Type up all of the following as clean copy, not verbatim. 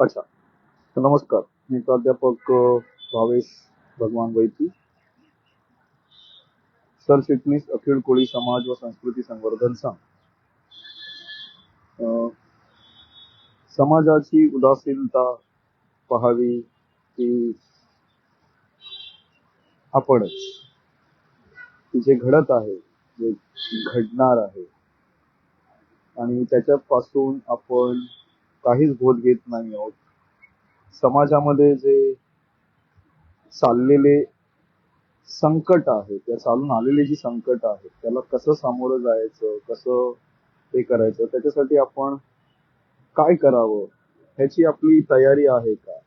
अच्छा. तर नमस्कार. मी प्राध्यापक भावेश भगवान वैती, सरचिटणीस अखिल कोळी समाज व संस्कृती संवर्धन संघ. अ, समाजाची उदासीनता पाहावी की आपणच, की जे घडत आहे, जे घडणार आहे आणि त्याच्यापासून आपण काहीच बोध घेत नाही आहोत. समाजामध्ये जे चाललेले संकट आहे, त्या चालून आलेली जी संकट आहे त्याला कसं सामोरं जायचं, कसं हे करायचं, त्याच्यासाठी आपण काय करावं, ह्याची आपली तयारी आहे का,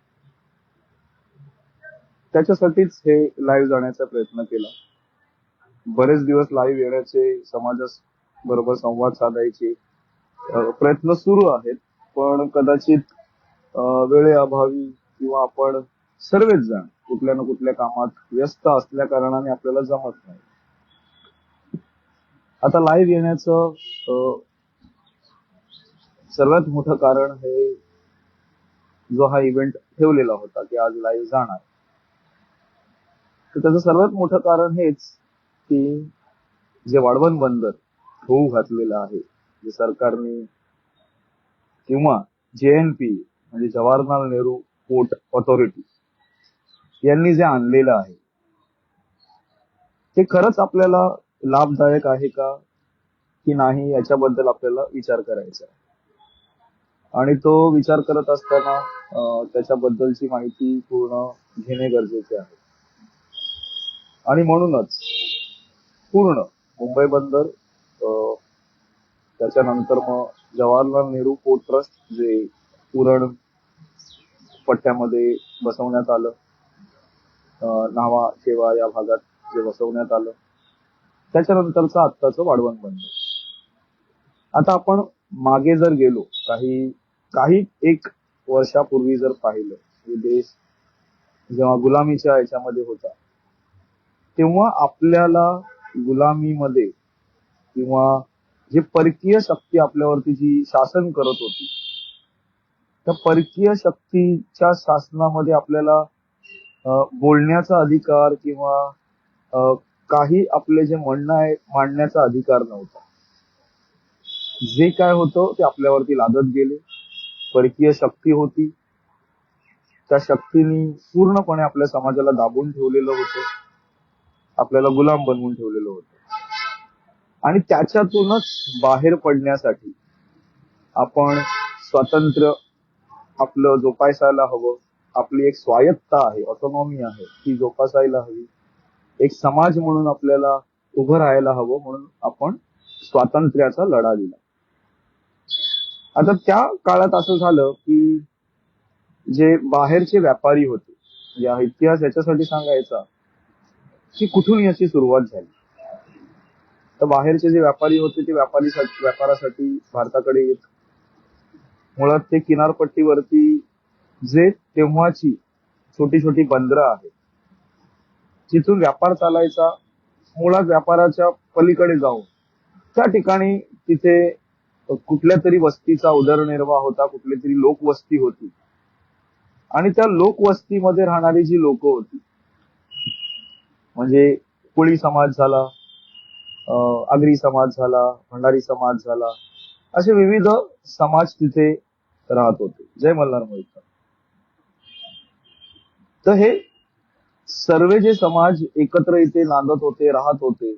त्याच्यासाठीच हे लाईव्ह जाण्याचा प्रयत्न केला. बरेच दिवस लाईव्ह येण्याचे, समाजास बरोबर संवाद साधायचे प्रयत्न सुरू आहेत, पण कदाचित वेळेअभावी किंवा आपण सर्वच जण कुठल्या ना कुठल्या कामात व्यस्त असल्या कारणाने आपल्याला जमत नाही. आता लाईव्ह येण्याचं सर्वात मोठं कारण हे, जो हा इव्हेंट ठेवलेला होता की आज लाईव्ह जाणार, तर त्याचं सर्वात मोठं कारण हेच की जे वाढवण बंदर होऊ घातलेलं आहे, जे सरकारने किंवा JNP म्हणजे जवाहरलाल नेहरू पोर्ट ऑथॉरिटी यांनी जे आणलेलं आहे, ते खरंच आपल्याला लाभदायक आहे का की नाही, याच्याबद्दल आपल्याला विचार करायचा आहे. आणि तो विचार करत असताना त्याच्याबद्दलची माहिती पूर्ण घेणे गरजेचे आहे. आणि म्हणूनच पूर्ण मुंबई बंदर, त्याच्यानंतर मग जवाहरलाल नेहरू पोर्ट ट्रस्ट जे उरण पट्ट्यामध्ये बसवण्यात आलं, न्हावा शेवा या भागात जे बसवण्यात आलं, त्याच्यानंतरचं आत्ताचं वाढवण बंदर. आता आपण मागे जर गेलो, काही एक वर्षापूर्वी जर पाहिलं, देश जेव्हा गुलामीच्या याच्यामध्ये होता, तेव्हा आपल्याला गुलामीमध्ये किंवा जे परकीय शक्ती आपल्यावरती जी शासन करत होती, त्या परकीय शक्तीच्या शासनामध्ये आपल्याला बोलण्याचा अधिकार किंवा काही आपले जे म्हणणं आहे मांडण्याचा अधिकार नव्हता. जे काय होतं ते आपल्यावरती लादत गेले. परकीय शक्ती होती, त्या शक्तीने पूर्णपणे आपल्या समाजाला दाबून ठेवलेलं होतं, आपल्याला गुलाम बनवून ठेवलेलं होतं. आणि त्याच्यातूनच बाहेर पडण्यासाठी आपण स्वातंत्र्य आपलं जोपासायला हवं, आपली एक स्वायत्तता आहे, ऑटोनॉमी आहे, ती जोपासायला हवी. एक समाज म्हणून आपल्याला उभं राहायला हवं, म्हणून आपण स्वातंत्र्याचा लढा दिला. आता त्या काळात असं झालं की जे बाहेरचे व्यापारी होते, या इतिहास याच्यासाठी सांगायचा की कुठून याची सुरुवात झाली. तर बाहेरचे जे व्यापारी होते ते व्यापारासाठी भारताकडे येत. मुळात ते किनारपट्टीवरती जे तेव्हाची छोटी छोटी बंदरं आहेत, जिथून व्यापार चालायचा, मुळात व्यापाराच्या पलीकडे जाऊन त्या ठिकाणी तिथे कुठल्या तरी वस्तीचा उदरनिर्वाह होता, कुठली तरी लोकवस्ती होती. आणि त्या लोकवस्तीमध्ये राहणारी जी लोक होती, म्हणजे कोळी समाज झाला, आगरी समाज झाला, भंडारी समाज झाला, असे विविध समाज तिथे राहत होते. जय मल्हार मोहिते. तर हे सर्व जे समाज एकत्र इथे नांदत होते, राहत होते.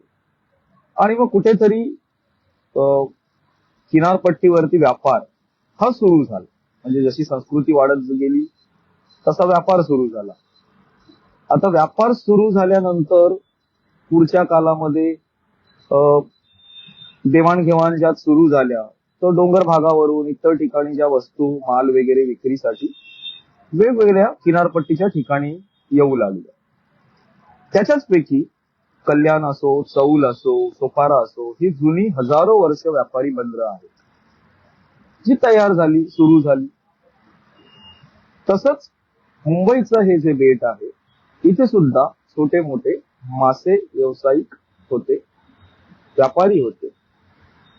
आणि मग कुठेतरी किनारपट्टीवरती व्यापार हा सुरू झाला. म्हणजे जशी संस्कृती वाढत गेली तसा व्यापार सुरू झाला. आता व्यापार सुरू झाल्यानंतर पुढच्या कालामध्ये देवाणघेवाण ज्या सुरू झाल्या, तर डोंगर भागावरून इतर ठिकाणी ज्या वस्तू माल वगैरे विक्रीसाठी वेगवेगळ्या किनारपट्टीच्या ठिकाणी येऊ लागल्या. त्याच्याच पैकी कल्याण असो, चौल असो, सोपारा असो, ही जुनी हजारो वर्ष व्यापारी बंदरं आहेत, जी तयार झाली, सुरू झाली. तसंच मुंबईचं हे जे बेट आहे, इथे सुद्धा छोटे मोठे मासे व्यावसायिक होते, व्यापारी होते.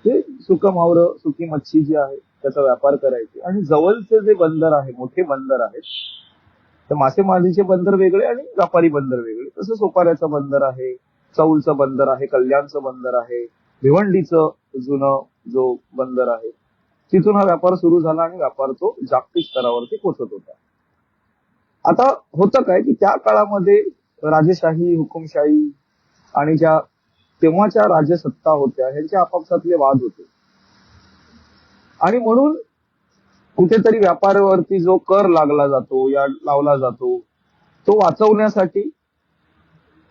ते सुकी मच्छी जी आहे त्याचा व्यापार करायचे. आणि जवळचे जे बंदर आहे, मोठे बंदर आहेत, तर मासेमारीचे बंदर वेगळे आणि व्यापारी बंदर वेगळे. तसं सोपाऱ्याचं बंदर आहे, चौलचं बंदर आहे, कल्याणचं बंदर आहे, भिवंडीचं जुनं जो बंदर आहे, तिथून हा व्यापार सुरू झाला आणि व्यापार तो जागतिक स्तरावरती पोहोचत होता. आता होतं काय की त्या काळामध्ये राजेशाही, हुकुमशाही आणि ज्या तेव्हाच्या राजसत्ता होत्या ह्यांच्या आपापसातले वाद होते. आणि म्हणून कुठेतरी व्यापारावरती जो कर लागला जातो या लावला जातो तो वाचवण्यासाठी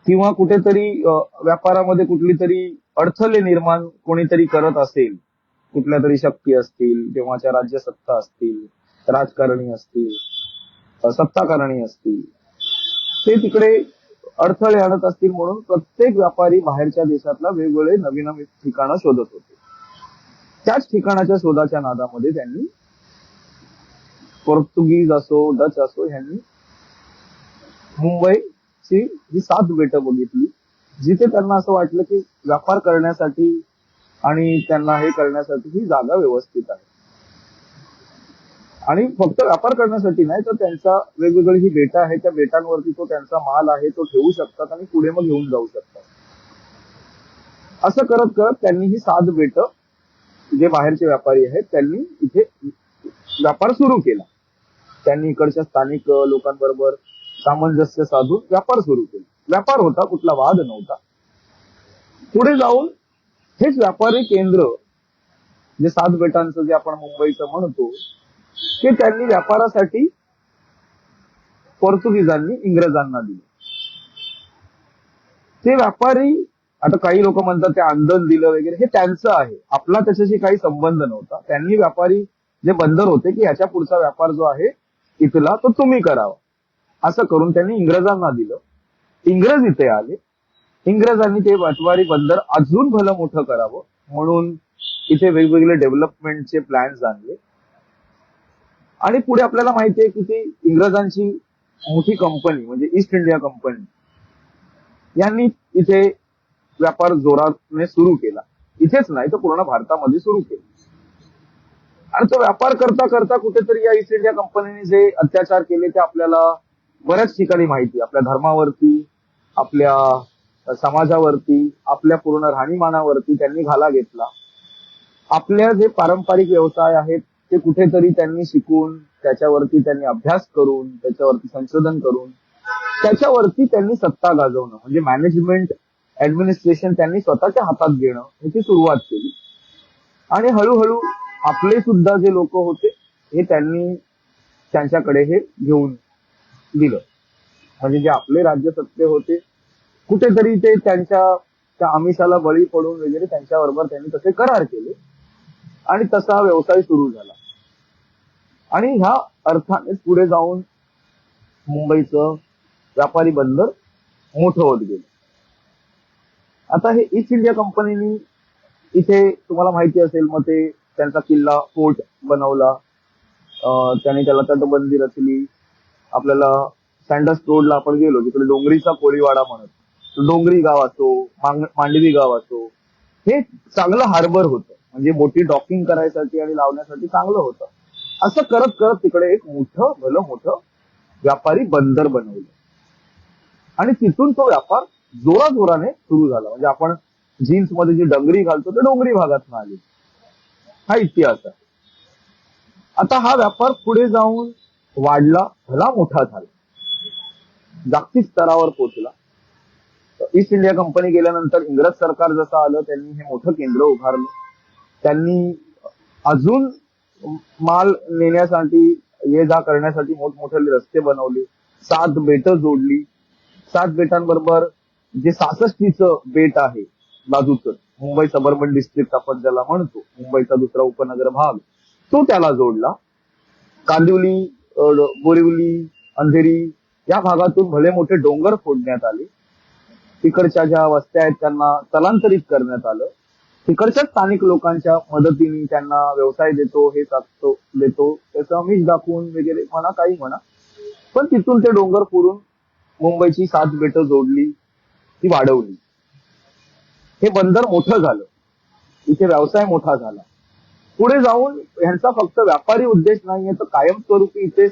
किंवा कुठेतरी व्यापारामध्ये कुठली तरी अडथळे निर्माण कोणीतरी करत असेल, कुठल्या तरी शक्ती असतील, तेव्हाच्या राज्यसत्ता असतील, राजकारणी असतील, सत्ताकारणी असतील, ते तिकडे अडथळे आणत असतील म्हणून प्रत्येक व्यापारी बाहेरच्या देशातला वेगवेगळे नवीन नवीन ठिकाणं शोधत होते. त्याच ठिकाणाच्या शोधाच्या नादामध्ये त्यांनी पोर्तुगीज असो, डच असो, ह्यांनी मुंबईची ही 7 बेटं बघितली, जिथे त्यांना असं वाटलं की व्यापार करण्यासाठी आणि त्यांना हे करण्यासाठी ही जागा व्यवस्थित आहे. आणि फक्त व्यापार करण्यासाठी नाही तर त्यांचा वेगवेगळी ही बेटा आहे, त्या बेटांवरती तो त्यांचा माल आहे तो ठेवू शकतात आणि पुढे मग घेऊन जाऊ शकतात. असं करत करत त्यांनी ही 7 बेटं, जे बाहेरचे व्यापारी आहेत त्यांनी इथे व्यापार सुरू केला. त्यांनी इकडच्या स्थानिक लोकांबरोबर सामंजस्य साधून व्यापार सुरू केला. व्यापार होता, कुठला वाद नव्हता. पुढे जाऊन हेच व्यापारी केंद्र, जे 7 बेटांचं जे आपण मुंबईचं म्हणतो, ते त्यांनी व्यापारासाठी पोर्तुगीजांनी इंग्रजांना दिले. ते व्यापारी, आता काही लोक म्हणतात ते आंदोलन दिलं वगैरे, हे त्यांचं आहे, आपला त्याच्याशी काही संबंध नव्हता. त्यांनी व्यापारी जे बंदर होते की ह्याच्या पुढचा व्यापार जो आहे इथला तो तुम्ही करावा, असं करून त्यांनी इंग्रजांना दिलं. इंग्रज इथे आले, इंग्रजांनी ते व्यापारी बंदर अजून भलं मोठं करावं म्हणून इथे वेगवेगळे डेव्हलपमेंटचे प्लॅन्स आणले. आणि पुढे आपल्याला माहिती आहे की ती इंग्रजांची मोठी कंपनी म्हणजे ईस्ट इंडिया कंपनी यांनी इथे व्यापार जोराने सुरू केला. इथेच नाही तर पूर्ण भारतामध्ये सुरू केला. आणि तो व्यापार करता करता कुठेतरी या ईस्ट इंडिया कंपनीने जे अत्याचार केले ते आपल्याला बऱ्याच ठिकाणी माहिती, आपल्या धर्मावरती, आपल्या समाजावरती, आपल्या पूर्ण राहणीमानावरती त्यांनी घाला घेतला. आपल्या जे पारंपरिक व्यवसाय आहेत ते कुठेतरी त्यांनी शिकून, त्याच्यावरती त्यांनी अभ्यास करून, त्याच्यावरती संशोधन करून, त्याच्यावरती त्यांनी सत्ता गाजवणं म्हणजे मॅनेजमेंट, ऍडमिनिस्ट्रेशन त्यांनी स्वतःच्या हातात घेणं याची सुरुवात केली. आणि हळूहळू आपले सुद्धा जे लोक होते हे त्यांनी त्यांच्याकडे हे घेऊन दिलं. म्हणजे जे आपले राज्यसत्ते होते कुठेतरी ते त्यांच्या त्या आमिषाला बळी पडून वगैरे त्यांच्याबरोबर त्यांनी तसे करार केले आणि तसा व्यवसाय सुरू झाला. आणि ह्या अर्थाने पुढे जाऊन मुंबईचं व्यापारी बंदर मोठं होत गेलं. आता हे ईस्ट इंडिया कंपनीनी इथे तुम्हाला माहिती असेल मग ते त्यांचा किल्ला, फोर्ट बनवला, त्यांनी त्याला तटबंदी रचली. आपल्याला सँडस रोडला आपण गेलो तिकडे डोंगरीचा कोळीवाडा म्हणत, डोंगरी गाव असो, मांडवी गाव असो, हे चांगलं हार्बर होतं, म्हणजे बोटी डॉकिंग करायसाठी आणि लावण्यासाठी चांगलं होतं. असं करत करत तिकडे एक भलं मोठं व्यापारी बंदर बनवलं आणि तिथून तो व्यापार जोराजोराने सुरू झाला. म्हणजे आपण जीन्स मध्ये जी डंगरी घालतो ते डोंगरी भागात आली, हा इतिहास आहे. आता हा व्यापार पुढे जाऊन वाढला, भला मोठा झाला, जागतिक स्तरावर पोहोचला. ईस्ट इंडिया कंपनी गेल्यानंतर इंग्रज सरकार जसं आलं त्यांनी हे मोठं केंद्र उभारलं. त्यांनी अजून माल नेण्यासाठी, ये जा करण्यासाठी मोठमोठे रस्ते बनवले, 7 बेटं जोडली. 7 बेटांबरोबर जे 66चं बेट आहे बाजूचं, मुंबई सबर्बन डिस्ट्रिक्ट आपण ज्याला म्हणतो, मुंबईचा दुसरा उपनगर भाग, तो त्याला जोडला. कांदिवली, बोरिवली, अंधेरी या भागातून भले मोठे डोंगर फोडण्यात आले. तिकडच्या ज्या वस्त्या आहेत त्यांना स्थलांतरित करण्यात आलं. तिकडच्या स्थानिक लोकांच्या मदतीने त्यांना व्यवसाय देतो, हे साधतो देतो, त्याचं आमिष दाखवून वगैरे म्हणा, काही म्हणा, पण तिथून ते डोंगर फोडून मुंबईची 7 बेटं जोडली, ती वाढवली. हे बंदर मोठं झालं, इथे व्यवसाय मोठा झाला. पुढे जाऊन ह्यांचा फक्त व्यापारी उद्देश नाहीये, तर कायमस्वरूपी इथे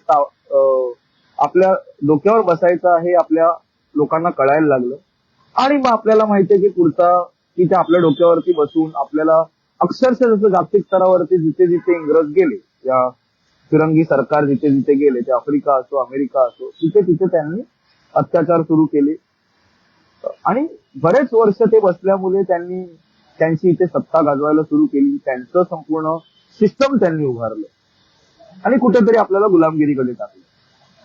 आपल्या डोक्यावर बसायचं आहे, आपल्या लोकांना कळायला लागलं. आणि मग आपल्याला माहितीये की पुढचा की ते आपल्या डोक्यावरती बसून आपल्याला अक्षरशः जसं जागतिक स्तरावरती जिथे जिथे इंग्रज गेले, या फिरंगी सरकार जिथे जिथे गेले, ते आफ्रिका असो अमेरिका असो, तिथे तिथे त्यांनी अत्याचार सुरू केले. आणि बरेच वर्ष ते बसल्यामुळे त्यांनी त्यांची इथे सत्ता गाजवायला सुरू केली. त्यांचं संपूर्ण सिस्टम त्यांनी उभारलं आणि कुठेतरी आपल्याला गुलामगिरीकडे टाकलं.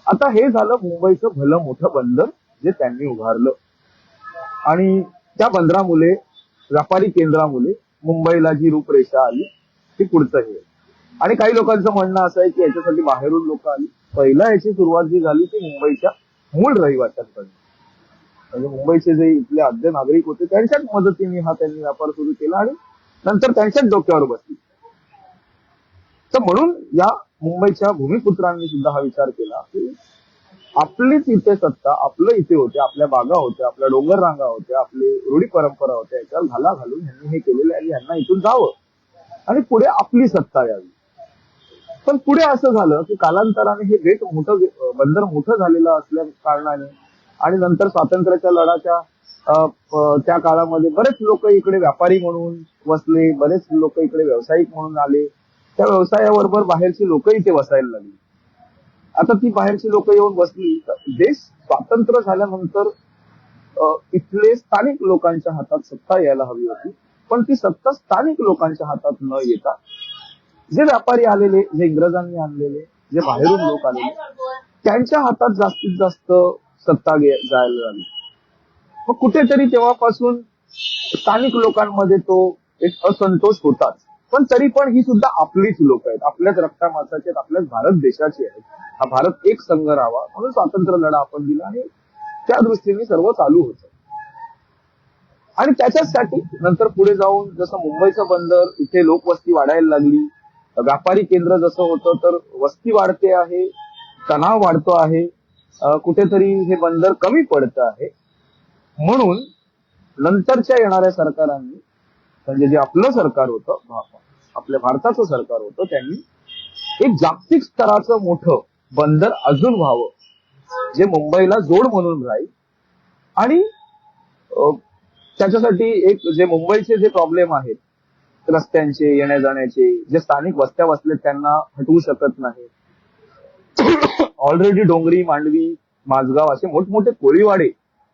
आता हे झालं मुंबईचं भलं मोठं बंदर जे त्यांनी उभारलं. आणि त्या बंदरामुळे, व्यापारी केंद्रामुळे मुंबईला जी रूपरेषा आली ती पुढचं हे. आणि काही लोकांचं म्हणणं असं आहे की याच्यासाठी बाहेरून लोक आली. पहिला याची सुरुवात जी झाली ती मुंबईच्या मूळ रहिवाशांकडून, म्हणजे मुंबईचे जे इथले आद्य नागरिक होते त्यांच्याच मदतीने हा त्यांनी व्यापार सुरू केला आणि नंतर त्यांच्याच डोक्यावर बसली. तर म्हणून या मुंबईच्या भूमिपुत्रांनी सुद्धा हा विचार केला की आपलीच इथे सत्ता, आपलं इथे होते, आपल्या बागा होत्या, आपल्या डोंगर रांगा होत्या, आपली रूढी परंपरा होत्या, याच्यावर घाला घालून यांनी हे केलेलं आहे, यांना इथून जावं आणि पुढे आपली सत्ता यावी. पण पुढे असं झालं की कालांतराने हे गेट मोठं, बंदर मोठं झालेलं असल्या कारणाने आणि नंतर स्वातंत्र्याच्या लढाच्या त्या काळामध्ये बरेच लोक इकडे व्यापारी म्हणून वसले, बरेच लोक इकडे व्यावसायिक म्हणून आले. त्या व्यवसायाबरोबर बाहेरची लोक इथे वसायला लागली. आता ती बाहेरची लोक येऊन बसली तर देश स्वातंत्र्य झाल्यानंतर इथले स्थानिक लोकांच्या हातात सत्ता यायला हवी होती. पण ती सत्ता स्थानिक लोकांच्या हातात न येता जे व्यापारी आलेले, जे इंग्रजांनी आणलेले, जे बाहेरून लोक आलेले, त्यांच्या हातात जास्तीत जास्त सत्ता जायला लागली. मग कुठेतरी तेव्हापासून स्थानिक लोकांमध्ये तो एक असंतोष होताच. पण तरी पण ही सुद्धा आपलीच लोक आहेत, आपल्याच रक्तामासाचे आहेत, आपल्याच भारत देशाचे आहेत. हा भारत एक संघ राहावा म्हणून स्वातंत्र्य लढा आपण दिला आणि त्या दृष्टीने सर्व चालू होतं. आणि त्याच्यासाठी नंतर पुढे जाऊन जसं मुंबईचं बंदर, इथे लोकवस्ती वाढायला लागली, व्यापारी केंद्र जसं होतं तर वस्ती वाढते आहे, तणाव वाढतो आहे, कुठेतरी हे बंदर कमी पडतं आहे. म्हणून नंतरच्या येणाऱ्या सरकारांनी, म्हणजे जे आपलं सरकार होतं, आपल्या भारताचं सरकार होतं, त्यांनी एक जागतिक स्तराचं मोठं बंदर अजून व्हावं, जे मुंबईला जोड म्हणून राहील. आणि त्याच्यासाठी एक जे मुंबईचे जे प्रॉब्लेम आहेत, रस्त्यांचे, येण्या जाण्याचे, जे स्थानिक वस्त्या बसलेत त्यांना हटवू शकत नाही. ऑलरेडी डोंगरी, मांडवी, माझगाव असे मोठमोठे कोळीवाडे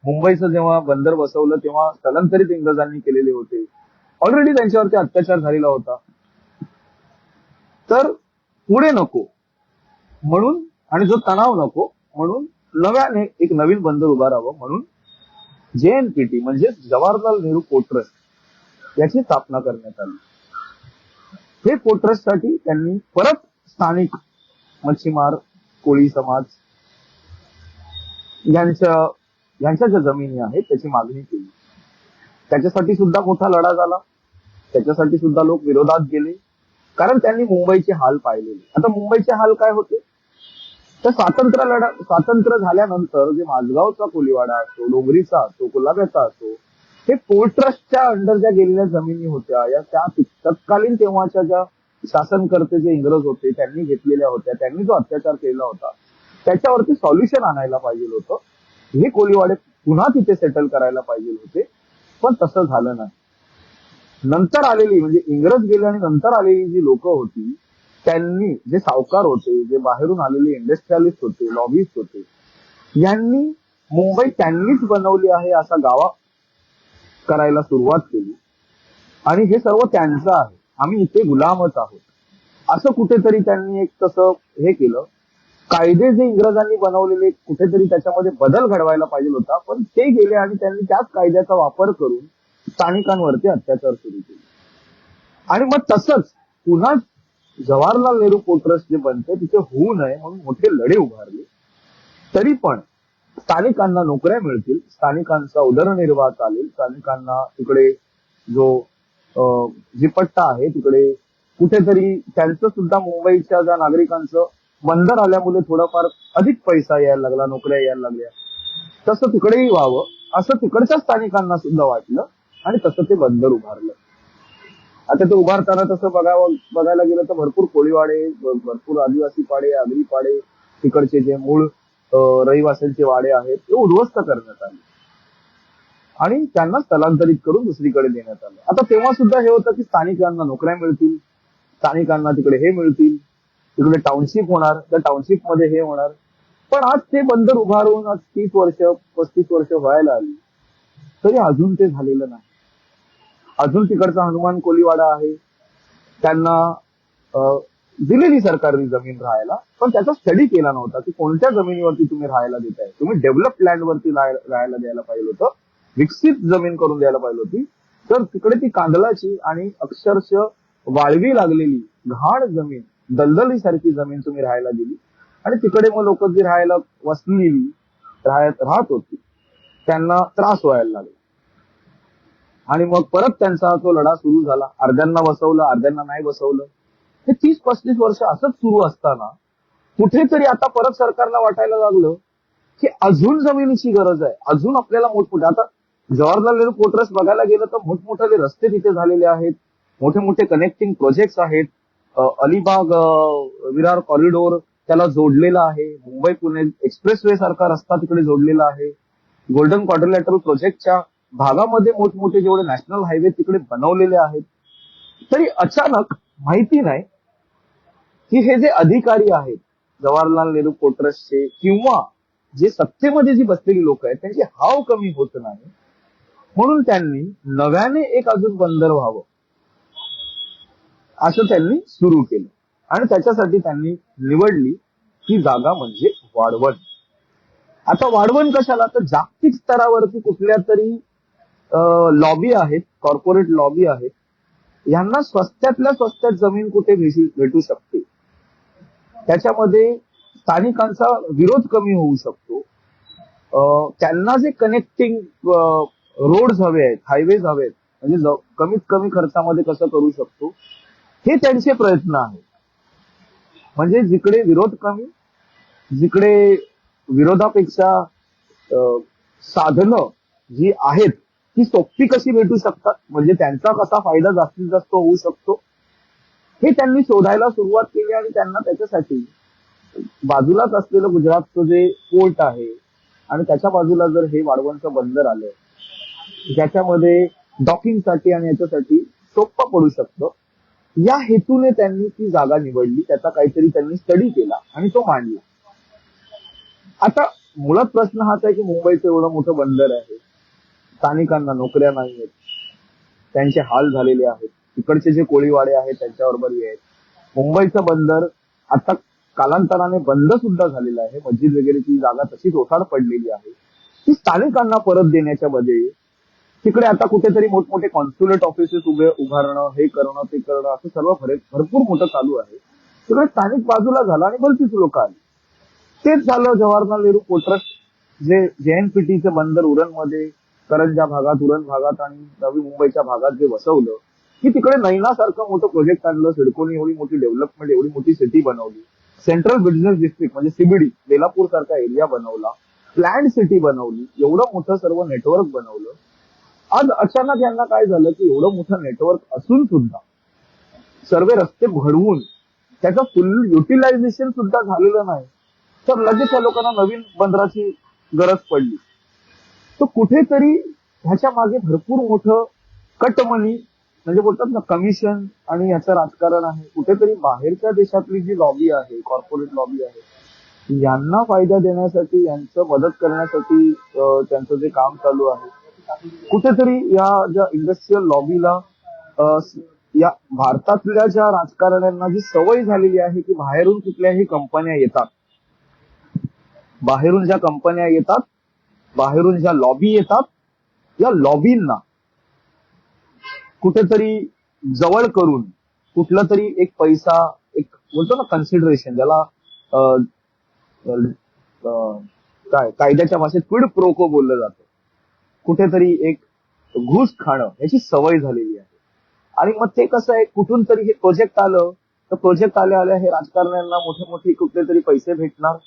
मुंबईचं जेव्हा बंदर बसवलं तेव्हा स्थलांतरित इंग्रजांनी केलेले होते. ऑलरेडी त्यांच्यावरती अत्याचार झालेला होता. तर पुढे नको म्हणून आणि जो तणाव नको म्हणून नव्याने एक नवीन बंदर उभा राहावं म्हणून JNPT म्हणजे जवाहरलाल नेहरू पोर्ट ट्रस्ट याची स्थापना करण्यात आली. हे पोर्ट ट्रस्टसाठी त्यांनी परत स्थानिक मच्छीमार, कोळी समाज यांच्या ज्या जमिनी आहेत त्याची मागणी केली. त्याच्यासाठी सुद्धा मोठा लढा झाला, त्याच्यासाठी सुद्धा लोक विरोधात गेले, कारण त्यांनी मुंबईचे हाल पाहिलेले. आता मुंबईचे हाल काय होते तर स्वातंत्र्य झाल्यानंतर जे माझगावचा कोळीवाडा असतो, डोंगरीचा असतो, कोल्हाब्याचा असतो, हे पोर्ट ट्रस्टच्या अंडर ज्या गेलेल्या जमिनी होत्या, या त्या तत्कालीन तेव्हाच्या ज्या शासनकर्ते जे इंग्रज होते त्यांनी घेतलेल्या होत्या, त्यांनी जो अत्याचार केला होता त्याच्यावरती सॉल्युशन आणायला पाहिजे होतं. हे कोळीवाडे पुन्हा तिथे सेटल करायला पाहिजे होते, पण तसं झालं नाही. नंतर आलेली म्हणजे इंग्रज गेले आणि नंतर आलेली जी लोक होती त्यांनी, जे सावकार होते, जे बाहेरून आलेले इंडस्ट्रियलिस्ट होते, लॉबिस्ट होते, यांनी मुंबई त्यांनीच बनवली आहे असा दावा करायला सुरुवात केली. आणि हे सर्व त्यांचं आहे, आम्ही इथे गुलामच आहोत असं कुठेतरी त्यांनी एक तसं हे केलं. कायदे जे इंग्रजांनी बनवलेले कुठेतरी त्याच्यामध्ये बदल घडवायला पाहिजे होता, पण ते गेले आणि त्यांनी त्याच कायद्याचा वापर करून स्थानिकांवरती अत्याचार सुरू केले. आणि मग तसंच पुन्हा जवाहरलाल नेहरू पोर्ट ट्रस्ट जे बनते तिथे होऊ नये म्हणून मोठे लढे उभारले. तरी पण स्थानिकांना नोकऱ्या मिळतील, स्थानिकांचा उदरनिर्वाह चालेल, स्थानिकांना तिकडे जो झिपट्टा आहे तिकडे कुठेतरी त्यांचं सुद्धा, मुंबईच्या ज्या नागरिकांचं बंदर आल्यामुळे थोडाफार अधिक पैसा यायला लागला, नोकऱ्या यायला लागल्या, तसं तिकडेही व्हावं असं तिकडच्या स्थानिकांना सुद्धा वाटलं आणि तसं ते बंदर उभारलं. आता ते उभारताना तसं बघायला गेलं तर भरपूर कोळीवाडे, भरपूर आदिवासी पाडे, आगरी पाडे, तिकडचे जे मूळ रहिवाशांचे वाडे आहेत ते उद्ध्वस्त करण्यात आले आणि त्यांना स्थलांतरित करून दुसरीकडे देण्यात आलं. आता तेव्हा सुद्धा हे होतं की स्थानिकांना नोकऱ्या मिळतील, स्थानिकांना तिकडे हे मिळतील, तिकडे टाउनशिप होणार, त्या टाउनशिप मध्ये हे होणार. पण आज ते बंदर उभारून आज 30 वर्ष 35 वर्ष व्हायला आली तरी अजून ते झालेलं नाही. अजून तिकडचा हनुमान कोळीवाडा आहे, त्यांना दिलेली सरकारने जमीन राहायला, पण त्याचा स्टडी केला नव्हता की कोणत्या जमिनीवरती तुम्ही राहायला देताय. तुम्ही डेव्हलप लँड वरती राहायला द्यायला पाहिजे होतं, विकसित जमीन करून द्यायला पाहिजे होती. तर तिकडे ती कांदळाची आणि अक्षरशः वाळवी लागलेली घाण जमीन, दलदली सारखी जमीन तुम्ही राहायला दिली आणि तिकडे मग लोक जी राहायला वसलेली राहत होती त्यांना त्रास व्हायला लागला आणि मग परत त्यांचा तो लढा सुरू झाला. अर्ध्यांना बसवलं, अर्ध्यांना नाही बसवलं. हे 30-35 वर्ष असंच सुरू असताना कुठेतरी आता परत सरकारला वाटायला लागलं की अजून जमिनीची गरज आहे, अजून आपल्याला मोठमोठे. आता जवाहरलाल नेहरू पोर्ट ट्रस्ट बघायला गेलं तर मोठमोठाले रस्ते तिथे झालेले आहेत, मोठे मोठे कनेक्टिंग प्रोजेक्ट्स आहेत. अलिबाग विरार कॉरिडोर त्याला जोडलेला आहे, मुंबई पुणे एक्सप्रेसवे सारखा रस्ता तिकडे जोडलेला आहे. गोल्डन क्वाड्रिलॅटरल प्रोजेक्टच्या भागामध्ये मोठमोठे जेवढे नॅशनल हायवे तिकडे बनवलेले आहेत. तरी अचानक माहिती नाही की हे जे अधिकारी आहेत जवाहरलाल नेहरू पोर्ट ट्रस्टचे किंवा जे सत्तेमध्ये जी बसलेली लोक आहेत त्यांची हाव कमी होत नाही, म्हणून त्यांनी नव्याने एक अजून बंदर व्हावं असं त्यांनी सुरू केलं आणि त्याच्यासाठी त्यांनी निवडली ती जागा म्हणजे वाढवण. आता वाढवण कशाला, तर जागतिक स्तरावरती कुठल्या तरी लॉबी आहेत, कॉर्पोरेट लॉबी आहेत, यांना स्वस्तातल्या स्वस्तात जमीन कुठे भेटू शकते, त्याच्यामध्ये स्थानिकांचा विरोध कमी होऊ शकतो, त्यांना जे कनेक्टिंग रोड्स हवे आहेत, हायवेज हवे आहेत, म्हणजे कमीत कमी खर्चामध्ये कसं करू शकतो, हे त्यांचे प्रयत्न आहेत. म्हणजे जिकडे विरोध कमी, जिकडे विरोधापेक्षा साधनं जी आहेत ती सोपी कशी भेटू शकतात, म्हणजे त्यांचा कसा फायदा जास्तीत जास्त होऊ शकतो, हे त्यांनी शोधायला सुरुवात केली. आणि त्यांना त्याच्यासाठी बाजूलाच असलेलं गुजरातचं जे पोर्ट आहे आणि त्याच्या बाजूला जर हे वाढवणचं बंदर आलं ज्याच्यामध्ये डॉकिंगसाठी आणि याच्यासाठी सोपं पडू शकतं, या हेतूने त्यांनी ती जागा निवडली. त्याचा काहीतरी त्यांनी स्टडी केला आणि तो मांडला. आता मुळात प्रश्न हाच आहे की मुंबईचं एवढं मोठं बंदर आहे, स्थानिकांना नोकऱ्या नाही आहेत, त्यांचे हाल झालेले आहेत, तिकडचे जे कोळीवाडे आहेत त्यांच्याबरोबर हे आहेत. मुंबईचं बंदर आता कालांतराने बंद सुद्धा झालेलं आहे, मस्जिद वगैरेची जागा तशीच ओसाड पडलेली आहे. ती स्थानिकांना परत देण्याच्या मध्ये तिकडे आता कुठेतरी मोठमोठे कॉन्स्युलेट ऑफिसेस उभारणं, हे करणं ते करणं असं सर्व भरपूर मोठं चालू आहे. तिकडे स्थानिक बाजूला झालं आणि भलतीच लोक आली. तेच झालं जवाहरलाल नेहरू पोर्ट ट्रस्ट जे JNPTचं बंदर उरणमध्ये, करंजा भागात, उरण भागात आणि नवी मुंबईच्या भागात जे बसवलं की तिकडे नैनासारखं मोठं प्रोजेक्ट आणलं, सिडकोने एवढी मोठी डेव्हलपमेंट, एवढी मोठी सिटी बनवली, सेंट्रल बिझनेस डिस्ट्रिक्ट म्हणजे CBD बेलापूर सारखा एरिया बनवला, प्लॅन्ड सिटी बनवली, एवढं मोठं सर्व नेटवर्क बनवलं. आज अचानक यांना काय झालं की एवढं मोठं नेटवर्क असून सुद्धा सर्व रस्ते घडवून त्याचं फुल युटिलायझेशन सुद्धा झालेलं नाही, तर लगेच या लोकांना नवीन बंदराची गरज पडली. तर कुठेतरी ह्याच्या मागे भरपूर मोठं कटमनी म्हणजे बोलतात ना कमिशन आणि याचं राजकारण आहे. कुठेतरी बाहेरच्या देशातली जी लॉबी आहे, कॉर्पोरेट लॉबी आहे, यांना फायदा देण्यासाठी, यांचं मदत करण्यासाठी त्यांचं जे काम चालू आहे, कुठेतरी या ज्या इंडस्ट्रियल लॉबीला या भारतातल्या ज्या राजकारण्यांना जी सवय झालेली आहे की बाहेरून कुठल्याही कंपन्या येतात, बाहेरून ज्या कंपन्या येतात, बाहेरून ज्या लॉबी येतात, या लॉबींना कुठेतरी जवळ करून कुठला तरी एक पैसा, एक बोलतो ना कन्सिडरेशन, ज्याला काय कायद्याच्या भाषेत क्विड प्रोको बोललं जातं, कुठेतरी एक घूस खाणं याची सवय झालेली आहे. आणि मग ते कसं आहे, कुठून तरी हे प्रोजेक्ट आलं तर प्रोजेक्ट आल्या हे राजकारण्यांना मोठे मोठे कुठले तरी पैसे भेटणार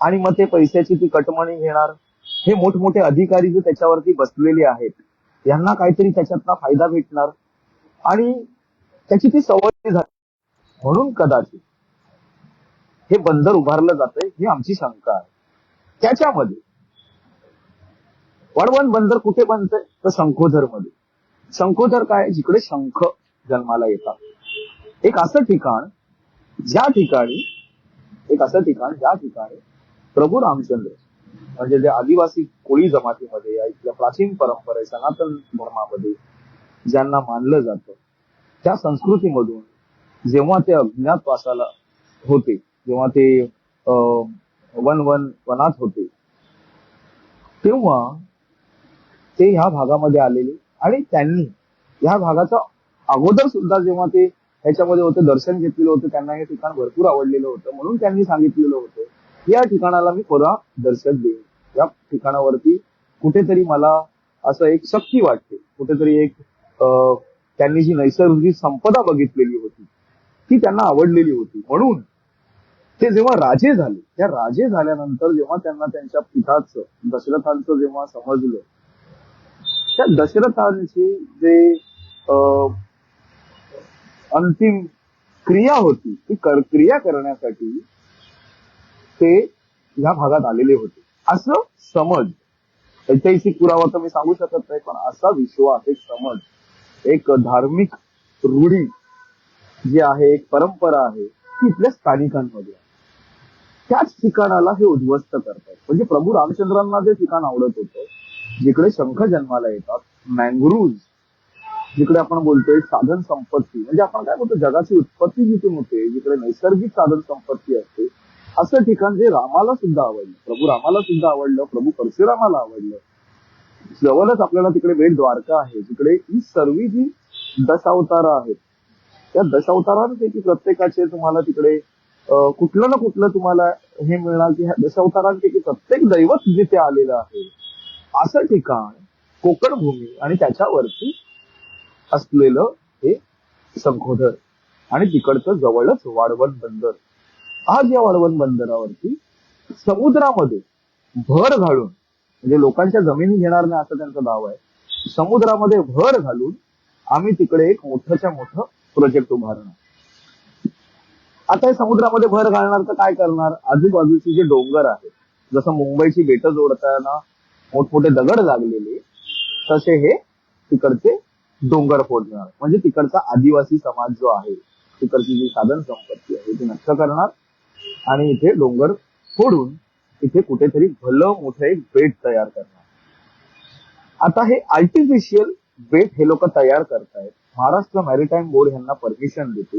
आणि मग ते पैशाची ती कटमणी घेणार. हे मोठमोठे अधिकारी जे त्याच्यावरती बसलेले आहेत यांना काहीतरी त्याच्यातला फायदा भेटणार आणि त्याची ती सवय झाली म्हणून कदाचित हे बंदर उभारलं जातंय ही आमची शंका आहे. त्याच्यामध्ये वाढवण बंदर कुठे बनतंय तर शंखोधर मध्ये. शंखोधर काय, जिकडे शंख जन्माला येतात. एक असं ठिकाण ज्या ठिकाणी प्रभू रामचंद्र म्हणजे जे आदिवासी कोळी जमातीमध्ये या इथल्या प्राचीन परंपरे सनातन धर्मामध्ये ज्यांना मानलं जातं त्या संस्कृतीमधून जेव्हा ते अज्ञातवासाला होते, जेव्हा ते वनात होते, तेव्हा ते ह्या भागामध्ये आलेले आणि त्यांनी ह्या भागाचा अगोदर सुद्धा जेव्हा ते ह्याच्यामध्ये होते, दर्शन घेतलेलं होतं, त्यांना हे ठिकाण भरपूर आवडलेलं होतं. म्हणून त्यांनी सांगितलेलं होतं या ठिकाणाला मी पुन्हा दर्शन देईन. या ठिकाणावरती कुठेतरी मला असं एक शक्ती वाटते, कुठेतरी एक त्यांनी जी नैसर्गिक संपदा बघितलेली होती ती त्यांना आवडलेली होती. म्हणून ते जेव्हा राजे झाले, त्या राजे झाल्यानंतर जेव्हा त्यांना त्यांच्या पिताचं दशरथांचं जेव्हा समजलं, त्या दशरथांची जे अंतिम क्रिया होती ती क्रिया करण्यासाठी ते या भागात आलेले होते असं समज. ऐतिहासिक पुरावा तर मी सांगू शकत नाही, पण असा विश्वास, एक समज, एक धार्मिक रूढी जी आहे, एक परंपरा आहे ती इथल्या स्थानिकांमध्ये आहे. त्याच ठिकाणाला हे उद्ध्वस्त करतात. म्हणजे प्रभू रामचंद्रांना जे ठिकाण आवडत होतं, जिकडे शंख जन्माला येतात, मँग्रुव्ज, जिकडे आपण बोलतोय साधन संपत्ती, म्हणजे आपण काय बोलतो जगाची उत्पत्ती जिथून होते, जिकडे नैसर्गिक साधन संपत्ती असते, असं ठिकाण जे रामाला सुद्धा आवडलं, प्रभू रामाला सुद्धा आवडलं, प्रभू परशुरामाला आवडलं. जवळच आपल्याला तिकडे बेट द्वारका आहे, जिकडे ही सर्व जी दशावतार आहेत, त्या दशावतारांपैकी प्रत्येकाचे तुम्हाला तिकडे कुठलं ना कुठलं तुम्हाला हे मिळणार की ह्या दशावतारांपैकी प्रत्येक दैवत जिथे आलेलं आहे असं ठिकाण कोकण भूमी आणि त्याच्यावरती असलेलं हे शंखोधर आणि तिकडचं जवळच वाढवण बंदर. आज या वाढवण बंदरावरती समुद्रामध्ये भर घालून, म्हणजे लोकांच्या जमिनी घेणार नाही असं त्यांचा दावा आहे, समुद्रामध्ये भर घालून आम्ही तिकडे एक मोठ्याच्या मोठं प्रोजेक्ट उभारणार. आता हे समुद्रामध्ये भर घालणार तर काय करणार, आजूबाजूचे जे डोंगर आहेत, जसं मुंबईची बेटं जोडताना मोठमोठे दगड लागलेले, तसे हे तिकडचे डोंगर फोडणार. म्हणजे तिकडचा आदिवासी समाज जो आहे, तिकडची जी साधन संपत्ती आहे ती नष्ट करणार आणि इथे डोंगर फोडून इथे कुठेतरी भलं मोठं एक बेट तयार करणार. आता हे आर्टिफिशियल बेट हे लोक तयार करतायत. महाराष्ट्र मॅरिटाईम बोर्ड यांना परमिशन देते,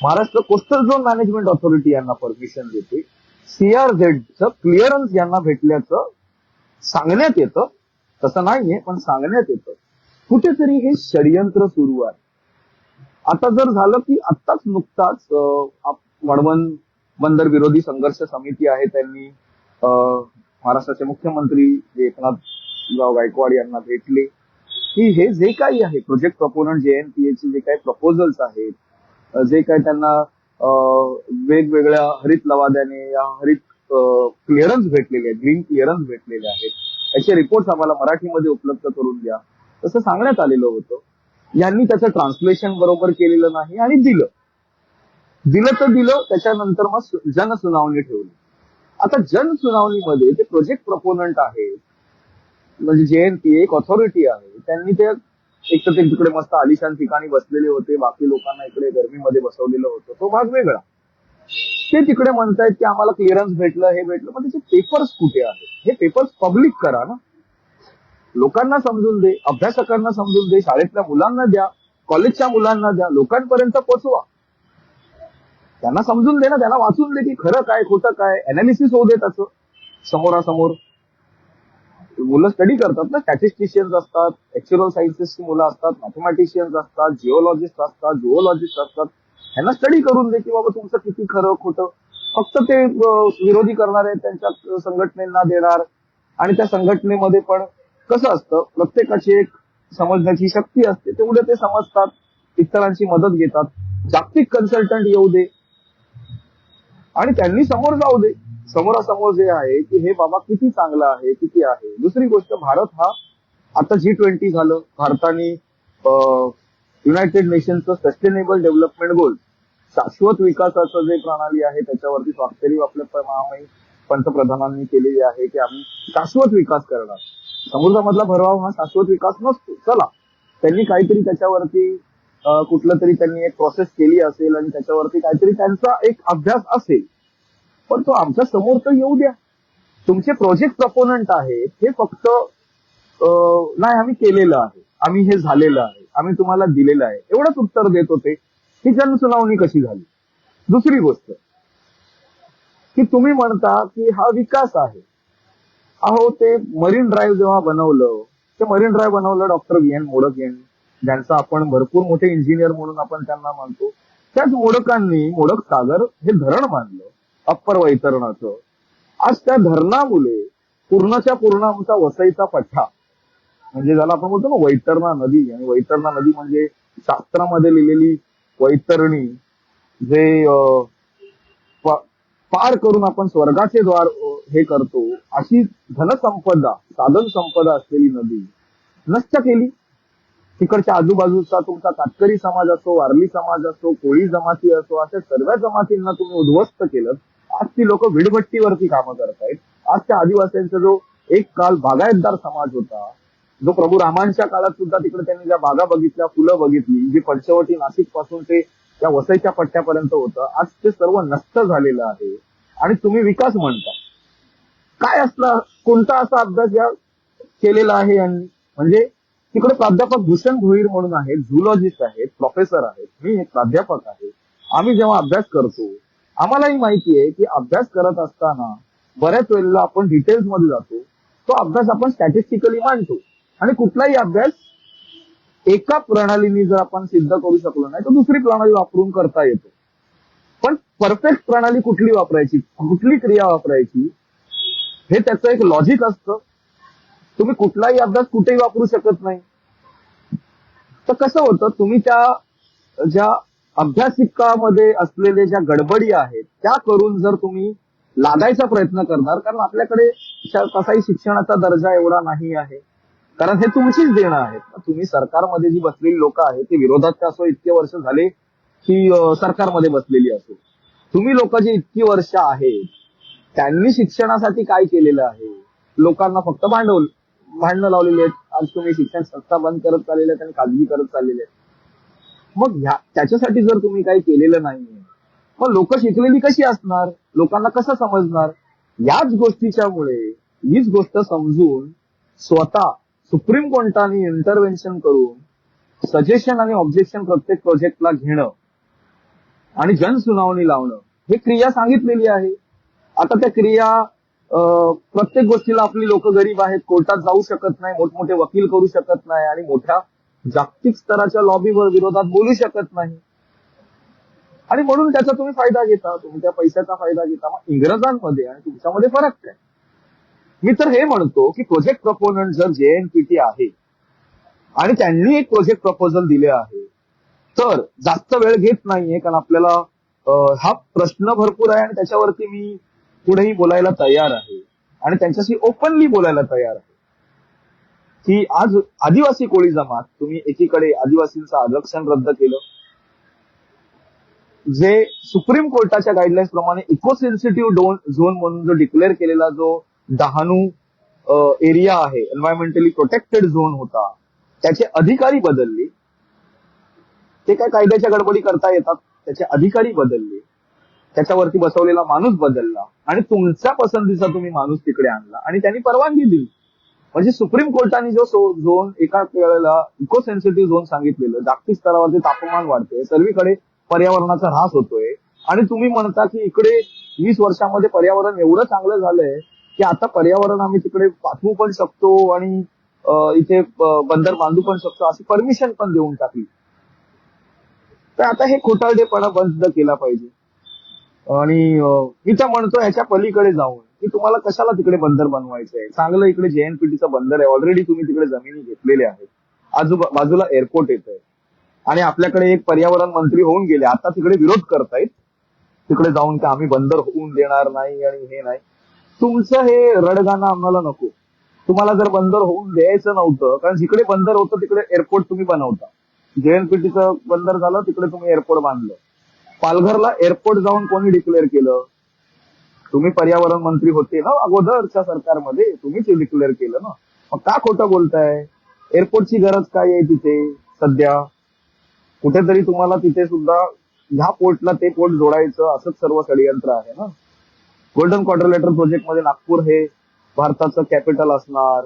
Maharashtra coastal zone management authority यांना परमिशन देते, सीआरझेडचं क्लिअरन्स यांना भेटल्याचं सांगण्यात येतं. तसं नाहीये पण सांगण्यात येतं. कुठेतरी हे षडयंत्र सुरू आहे. आता जर झालं की आत्ताच नुकताच वाढवण बंदर विरोधी संघर्ष समिती आहे, त्यांनी महाराष्ट्राचे मुख्यमंत्री एकनाथराव गायकवाड यांना भेटले की हे जे काही आहे प्रोजेक्ट प्रपोनंट JNPA जे काही प्रपोजल्स आहेत, जे काही त्यांना वेगवेगळ्या हरित लवाद्याने या हरित क्लिअरन्स भेटलेले आहेत, ग्रीन क्लिअरन्स भेटलेले आहेत, याचे रिपोर्ट्स आम्हाला मराठीमध्ये उपलब्ध करून द्या असं सांगण्यात आलेलं होतं. यांनी त्याचं ट्रान्सलेशन बरोबर केलेलं नाही आणि दिलं तर दिलं. त्याच्यानंतर मग जनसुनावणी ठेवली. आता जनसुनावणीमध्ये ते प्रोजेक्ट प्रपोनंट आहे, म्हणजे JNPA एक ऑथॉरिटी आहे, त्यांनी ते एक तर ते तिकडे मस्त आलिशान ठिकाणी बसलेले होते, बाकी लोकांना इकडे गर्मीमध्ये बसवलेलं होतं, तो भाग वेगळा. ते तिकडे म्हणतायत की आम्हाला क्लिअरन्स भेटलं, हे भेटलं, पण त्याचे पेपर्स कुठे आहेत? हे पेपर्स पब्लिक करा ना, लोकांना समजून दे, अभ्यासकांना समजून दे, शाळेतल्या मुलांना द्या, कॉलेजच्या मुलांना द्या, लोकांपर्यंत पोचवा, त्यांना समजून दे ना, त्यांना वाचून दे की खरं काय खोटं काय, अनालिसिस होऊ दे त्याचं समोरासमोर. मुलं स्टडी करतात ना, स्टॅटिस्टिशियन्स असतात, ऍक्च्युअल सायन्सेसची मुलं असतात, मॅथमॅटिशियन्स असतात, जिओलॉजिस्ट असतात, झुओलॉजिस्ट असतात, यांना स्टडी करून दे की बाबा तुमचं किती खरं खोटं. फक्त ते विरोधी करणारे त्यांच्या संघटनेला देणार आणि त्या संघटनेमध्ये पण कसं असतं, प्रत्येकाची एक समजण्याची शक्ती असते, तेवढे ते समजतात, इतरांची मदत घेतात. जागतिक कन्सल्टंट येऊ दे आणि त्यांनी समोर जाऊ दे, समोरासमोर जे आहे की हे बाबा किती चांगलं आहे, किती आहे. दुसरी गोष्ट, भारत हा आता G20 झालं, भारताने युनायटेड नेशनचं सस्टेनेबल डेव्हलपमेंट गोल, शाश्वत विकासाचं जे प्रणाली आहे त्याच्यावरती स्वाक्षरी आपल्या महामहिम पंतप्रधानांनी केलेली आहे की आम्ही शाश्वत विकास करणार. समुद्रामधला भरवाव हा शाश्वत विकास नसतो. चला, त्यांनी काहीतरी त्याच्यावरती कुठलं तरी त्यांनी एक प्रोसेस केली असेल आणि त्याच्यावरती काहीतरी त्यांचा एक अभ्यास असेल, पण तो आमच्या समोर तर येऊ द्या. तुमचे प्रोजेक्ट प्रपोनंट आहेत हे फक्त नाही आम्ही केलेलं आहे, आम्ही हे झालेलं आहे, आम्ही तुम्हाला दिलेलं आहे एवढंच उत्तर देत होते. ही जनसुनावणी कशी झाली? दुसरी गोष्ट की तुम्ही म्हणता की हा विकास आहे. अहो, ते मरीन ड्राईव्ह जेव्हा बनवलं, ते मरीन ड्राईव्ह बनवलं डॉक्टर व्ही एन मोडक यांनी, ज्यांचा आपण भरपूर मोठे इंजिनियर म्हणून आपण त्यांना मानतो. त्याच मोडकांनी मोडक सागर हे धरण बांधलं अप्पर वैतरणाचं. आज त्या धरणामुळे पूर्णच्या पूर्ण आमचा वसईचा पठ्ठा, म्हणजे ज्याला आपण बोलतो ना वैतरणा नदी, आणि वैतरणा नदी म्हणजे शास्त्रामध्ये लिहिलेली वैतरणी, जे पार करून आपण स्वर्गाचे द्वार हे करतो, अशी धनसंपदा, साधन संपदा असलेली नदी नष्ट केली. तिकडच्या आजूबाजूचा तुमचा कातकरी समाज असो, वारली समाज असो, कोळी जमाती असो, अशा सर्व जमातींना तुम्ही उद्ध्वस्त केलं. आज ती लोक विडभट्टीवरती कामं करतायत. आज त्या आदिवासींचा जो एक काल बागायतदार समाज होता, जो प्रभू रामांच्या काळात सुद्धा तिकडे त्यांनी ज्या बागा बघितल्या, फुलं बघितली, जी पंचवटी नाशिक पासून ते त्या वसईच्या पट्ट्यापर्यंत होतं, आज ते सर्व नष्ट झालेलं आहे. आणि तुम्ही विकास म्हणता. काय असला कोणता असा अभ्यास या केलेला आहे यांनी? म्हणजे तिकडे प्राध्यापक भूषण भोईर म्हणून आहेत, झुलॉजिस्ट आहेत, प्रोफेसर आहेत, मी एक प्राध्यापक आहे. आम्ही जेव्हा अभ्यास करतो, आम्हालाही माहिती आहे की अभ्यास करत असताना बऱ्याच वेळेला आपण डिटेल्स मध्ये जातो. तो अभ्यास आपण स्टॅटिस्टिकली मांडतो, आणि कुठलाही अभ्यास एका प्रणालीने जर आपण सिद्ध करू शकलो नाही तर दुसरी प्रणाली वापरून करता येतो. पण परफेक्ट प्रणाली कुठली वापरायची, कुठली क्रिया वापरायची, हे त्याचं एक लॉजिक असतं. तुम्ही कुठलाही अभ्यास कुठेही वापरू शकत नाही. तर कसं होतं, तुम्ही त्या ज्या अभ्यासिकामध्ये असलेले ज्या गडबडी आहेत त्या करून जर तुम्ही लागायचा प्रयत्न करणार, कारण आपल्याकडे तसाही शिक्षणाचा दर्जा एवढा नाही आहे, कारण हे तुमचीच देणं आहेत. तुम्ही सरकारमध्ये जी बसलेली लोक आहेत ते विरोधात असो, इतके वर्ष झाले की सरकारमध्ये बसलेली असो, तुम्ही लोक जे इतकी वर्ष आहेत त्यांनी शिक्षणासाठी काय केलेलं आहे? लोकांना फक्त भांडणं लावलेली आहेत. आज तुम्ही शिक्षण संस्था बंद करत चाललेल्या आहेत आणि खाजगी करत चाललेले आहेत. मग त्याच्यासाठी जर तुम्ही काही केलेलं नाहीये, मग लोक शिकलेली कशी असणार? लोकांना कसं समजणार? याच गोष्टीच्या मुळे हीच गोष्ट समजून स्वतः सुप्रीम कोर्टाने इंटरव्हेन्शन करून सजेशन आणि ऑब्जेक्शन प्रत्येक प्रोजेक्टला घेणं आणि जनसुनावणी लावणं, हे क्रिया सांगितलेली आहे. आता त्या क्रिया प्रत्येक गोष्टीला आपली लोक गरीब आहेत, कोर्टात जाऊ शकत नाही, मोठमोठे वकील करू शकत नाही, आणि मोठ्या जागतिक स्तराच्या लॉबीवर विरोधात बोलू शकत नाही, आणि म्हणून त्याचा तुम्ही फायदा घेता, तुम्ही त्या पैशाचा फायदा घेता. मग इंग्रजांमध्ये आणि तुमच्यामध्ये फरक काय? मी तर हे म्हणतो की प्रोजेक्ट प्रपोनंट जर जेएनपीटी आहे आणि त्यांनी एक प्रोजेक्ट प्रपोजल दिले आहे, तर जास्त वेळ घेत नाहीये, कारण आपल्याला हा प्रश्न भरपूर आहे आणि त्याच्यावरती मी पुढेही बोलायला तयार आहे आणि त्यांच्याशी ओपनली बोलायला तयार आहे की आज आदिवासी कोळी जमात, तुम्ही एकीकडे आदिवासींचं आरक्षण रद्द केलं, जे सुप्रीम कोर्टाच्या गाईडलाईन्स प्रमाणे इको सेन्सिटिव्ह झोन म्हणून जो डिक्लेअर केलेला जो डहाणू एरिया आहे, एन्व्हायरमेंटली प्रोटेक्टेड झोन होता, त्याचे अधिकारी बदलले. ते काय कायद्याच्या गडबडी करता येतात, त्याचे अधिकारी बदलले, त्याच्यावरती बसवलेला माणूस बदलला आणि तुमच्या पसंतीचा तुम्ही माणूस तिकडे आणला आणि त्यांनी परवानगी दिली. म्हणजे सुप्रीम कोर्टाने जो झोन एका वेळेला इको सेन्सिटिव्ह झोन सांगितलेलं, जागतिक स्तरावरती तापमान वाढते, सर्वीकडे पर्यावरणाचा ऱ्हास होतोय, आणि तुम्ही म्हणता की इकडे 20 वर्षांमध्ये पर्यावरण एवढं चांगलं झालंय की आता पर्यावरण आम्ही तिकडे पाठवू पण शकतो आणि इथे बंदर बांधू पण शकतो, अशी परमिशन पण देऊन टाकली. तर आता हे खोटारडेपणा बंद केला पाहिजे. आणि मी तर म्हणतो याच्या पलीकडे जाऊन की तुम्हाला कशाला तिकडे बंदर बनवायचंय? चांगलं इकडे जेएनपीटीचं बंदर आहे, ऑलरेडी तुम्ही तिकडे जमिनी घेतलेल्या आहेत, आजूबाजूला एअरपोर्ट येत आहे, आणि आपल्याकडे एक पर्यावरण मंत्री होऊन गेले, आता तिकडे विरोध करतायत तिकडे जाऊन की आम्ही बंदर होऊन देणार नाही आणि हे नाही. तुमचं हे रडगाणं आम्हाला नको. तुम्हाला जर बंदर होऊन द्यायचं नव्हतं, कारण जिकडे बंदर होतं तिकडे एअरपोर्ट तुम्ही बनवता, JNPTचं बंदर झालं, तिकडे तुम्ही एअरपोर्ट बांधलं. पालघरला एअरपोर्ट जाऊन कोणी डिक्लेअर केलं? तुम्ही पर्यावरण मंत्री होते ना अगोदरच्या सरकारमध्ये, तुम्हीच डिक्लेअर केलं ना. मग का खोटं बोलताय? एअरपोर्टची गरज काय आहे तिथे सध्या? कुठेतरी तुम्हाला तिथे सुद्धा ह्या पोर्टला ते पोर्ट जोडायचं असंच सर्व षडयंत्र आहे ना. गोल्डन क्वाड्रिलेटरल प्रोजेक्ट मध्ये नागपूर हे भारताचं कॅपिटल असणार,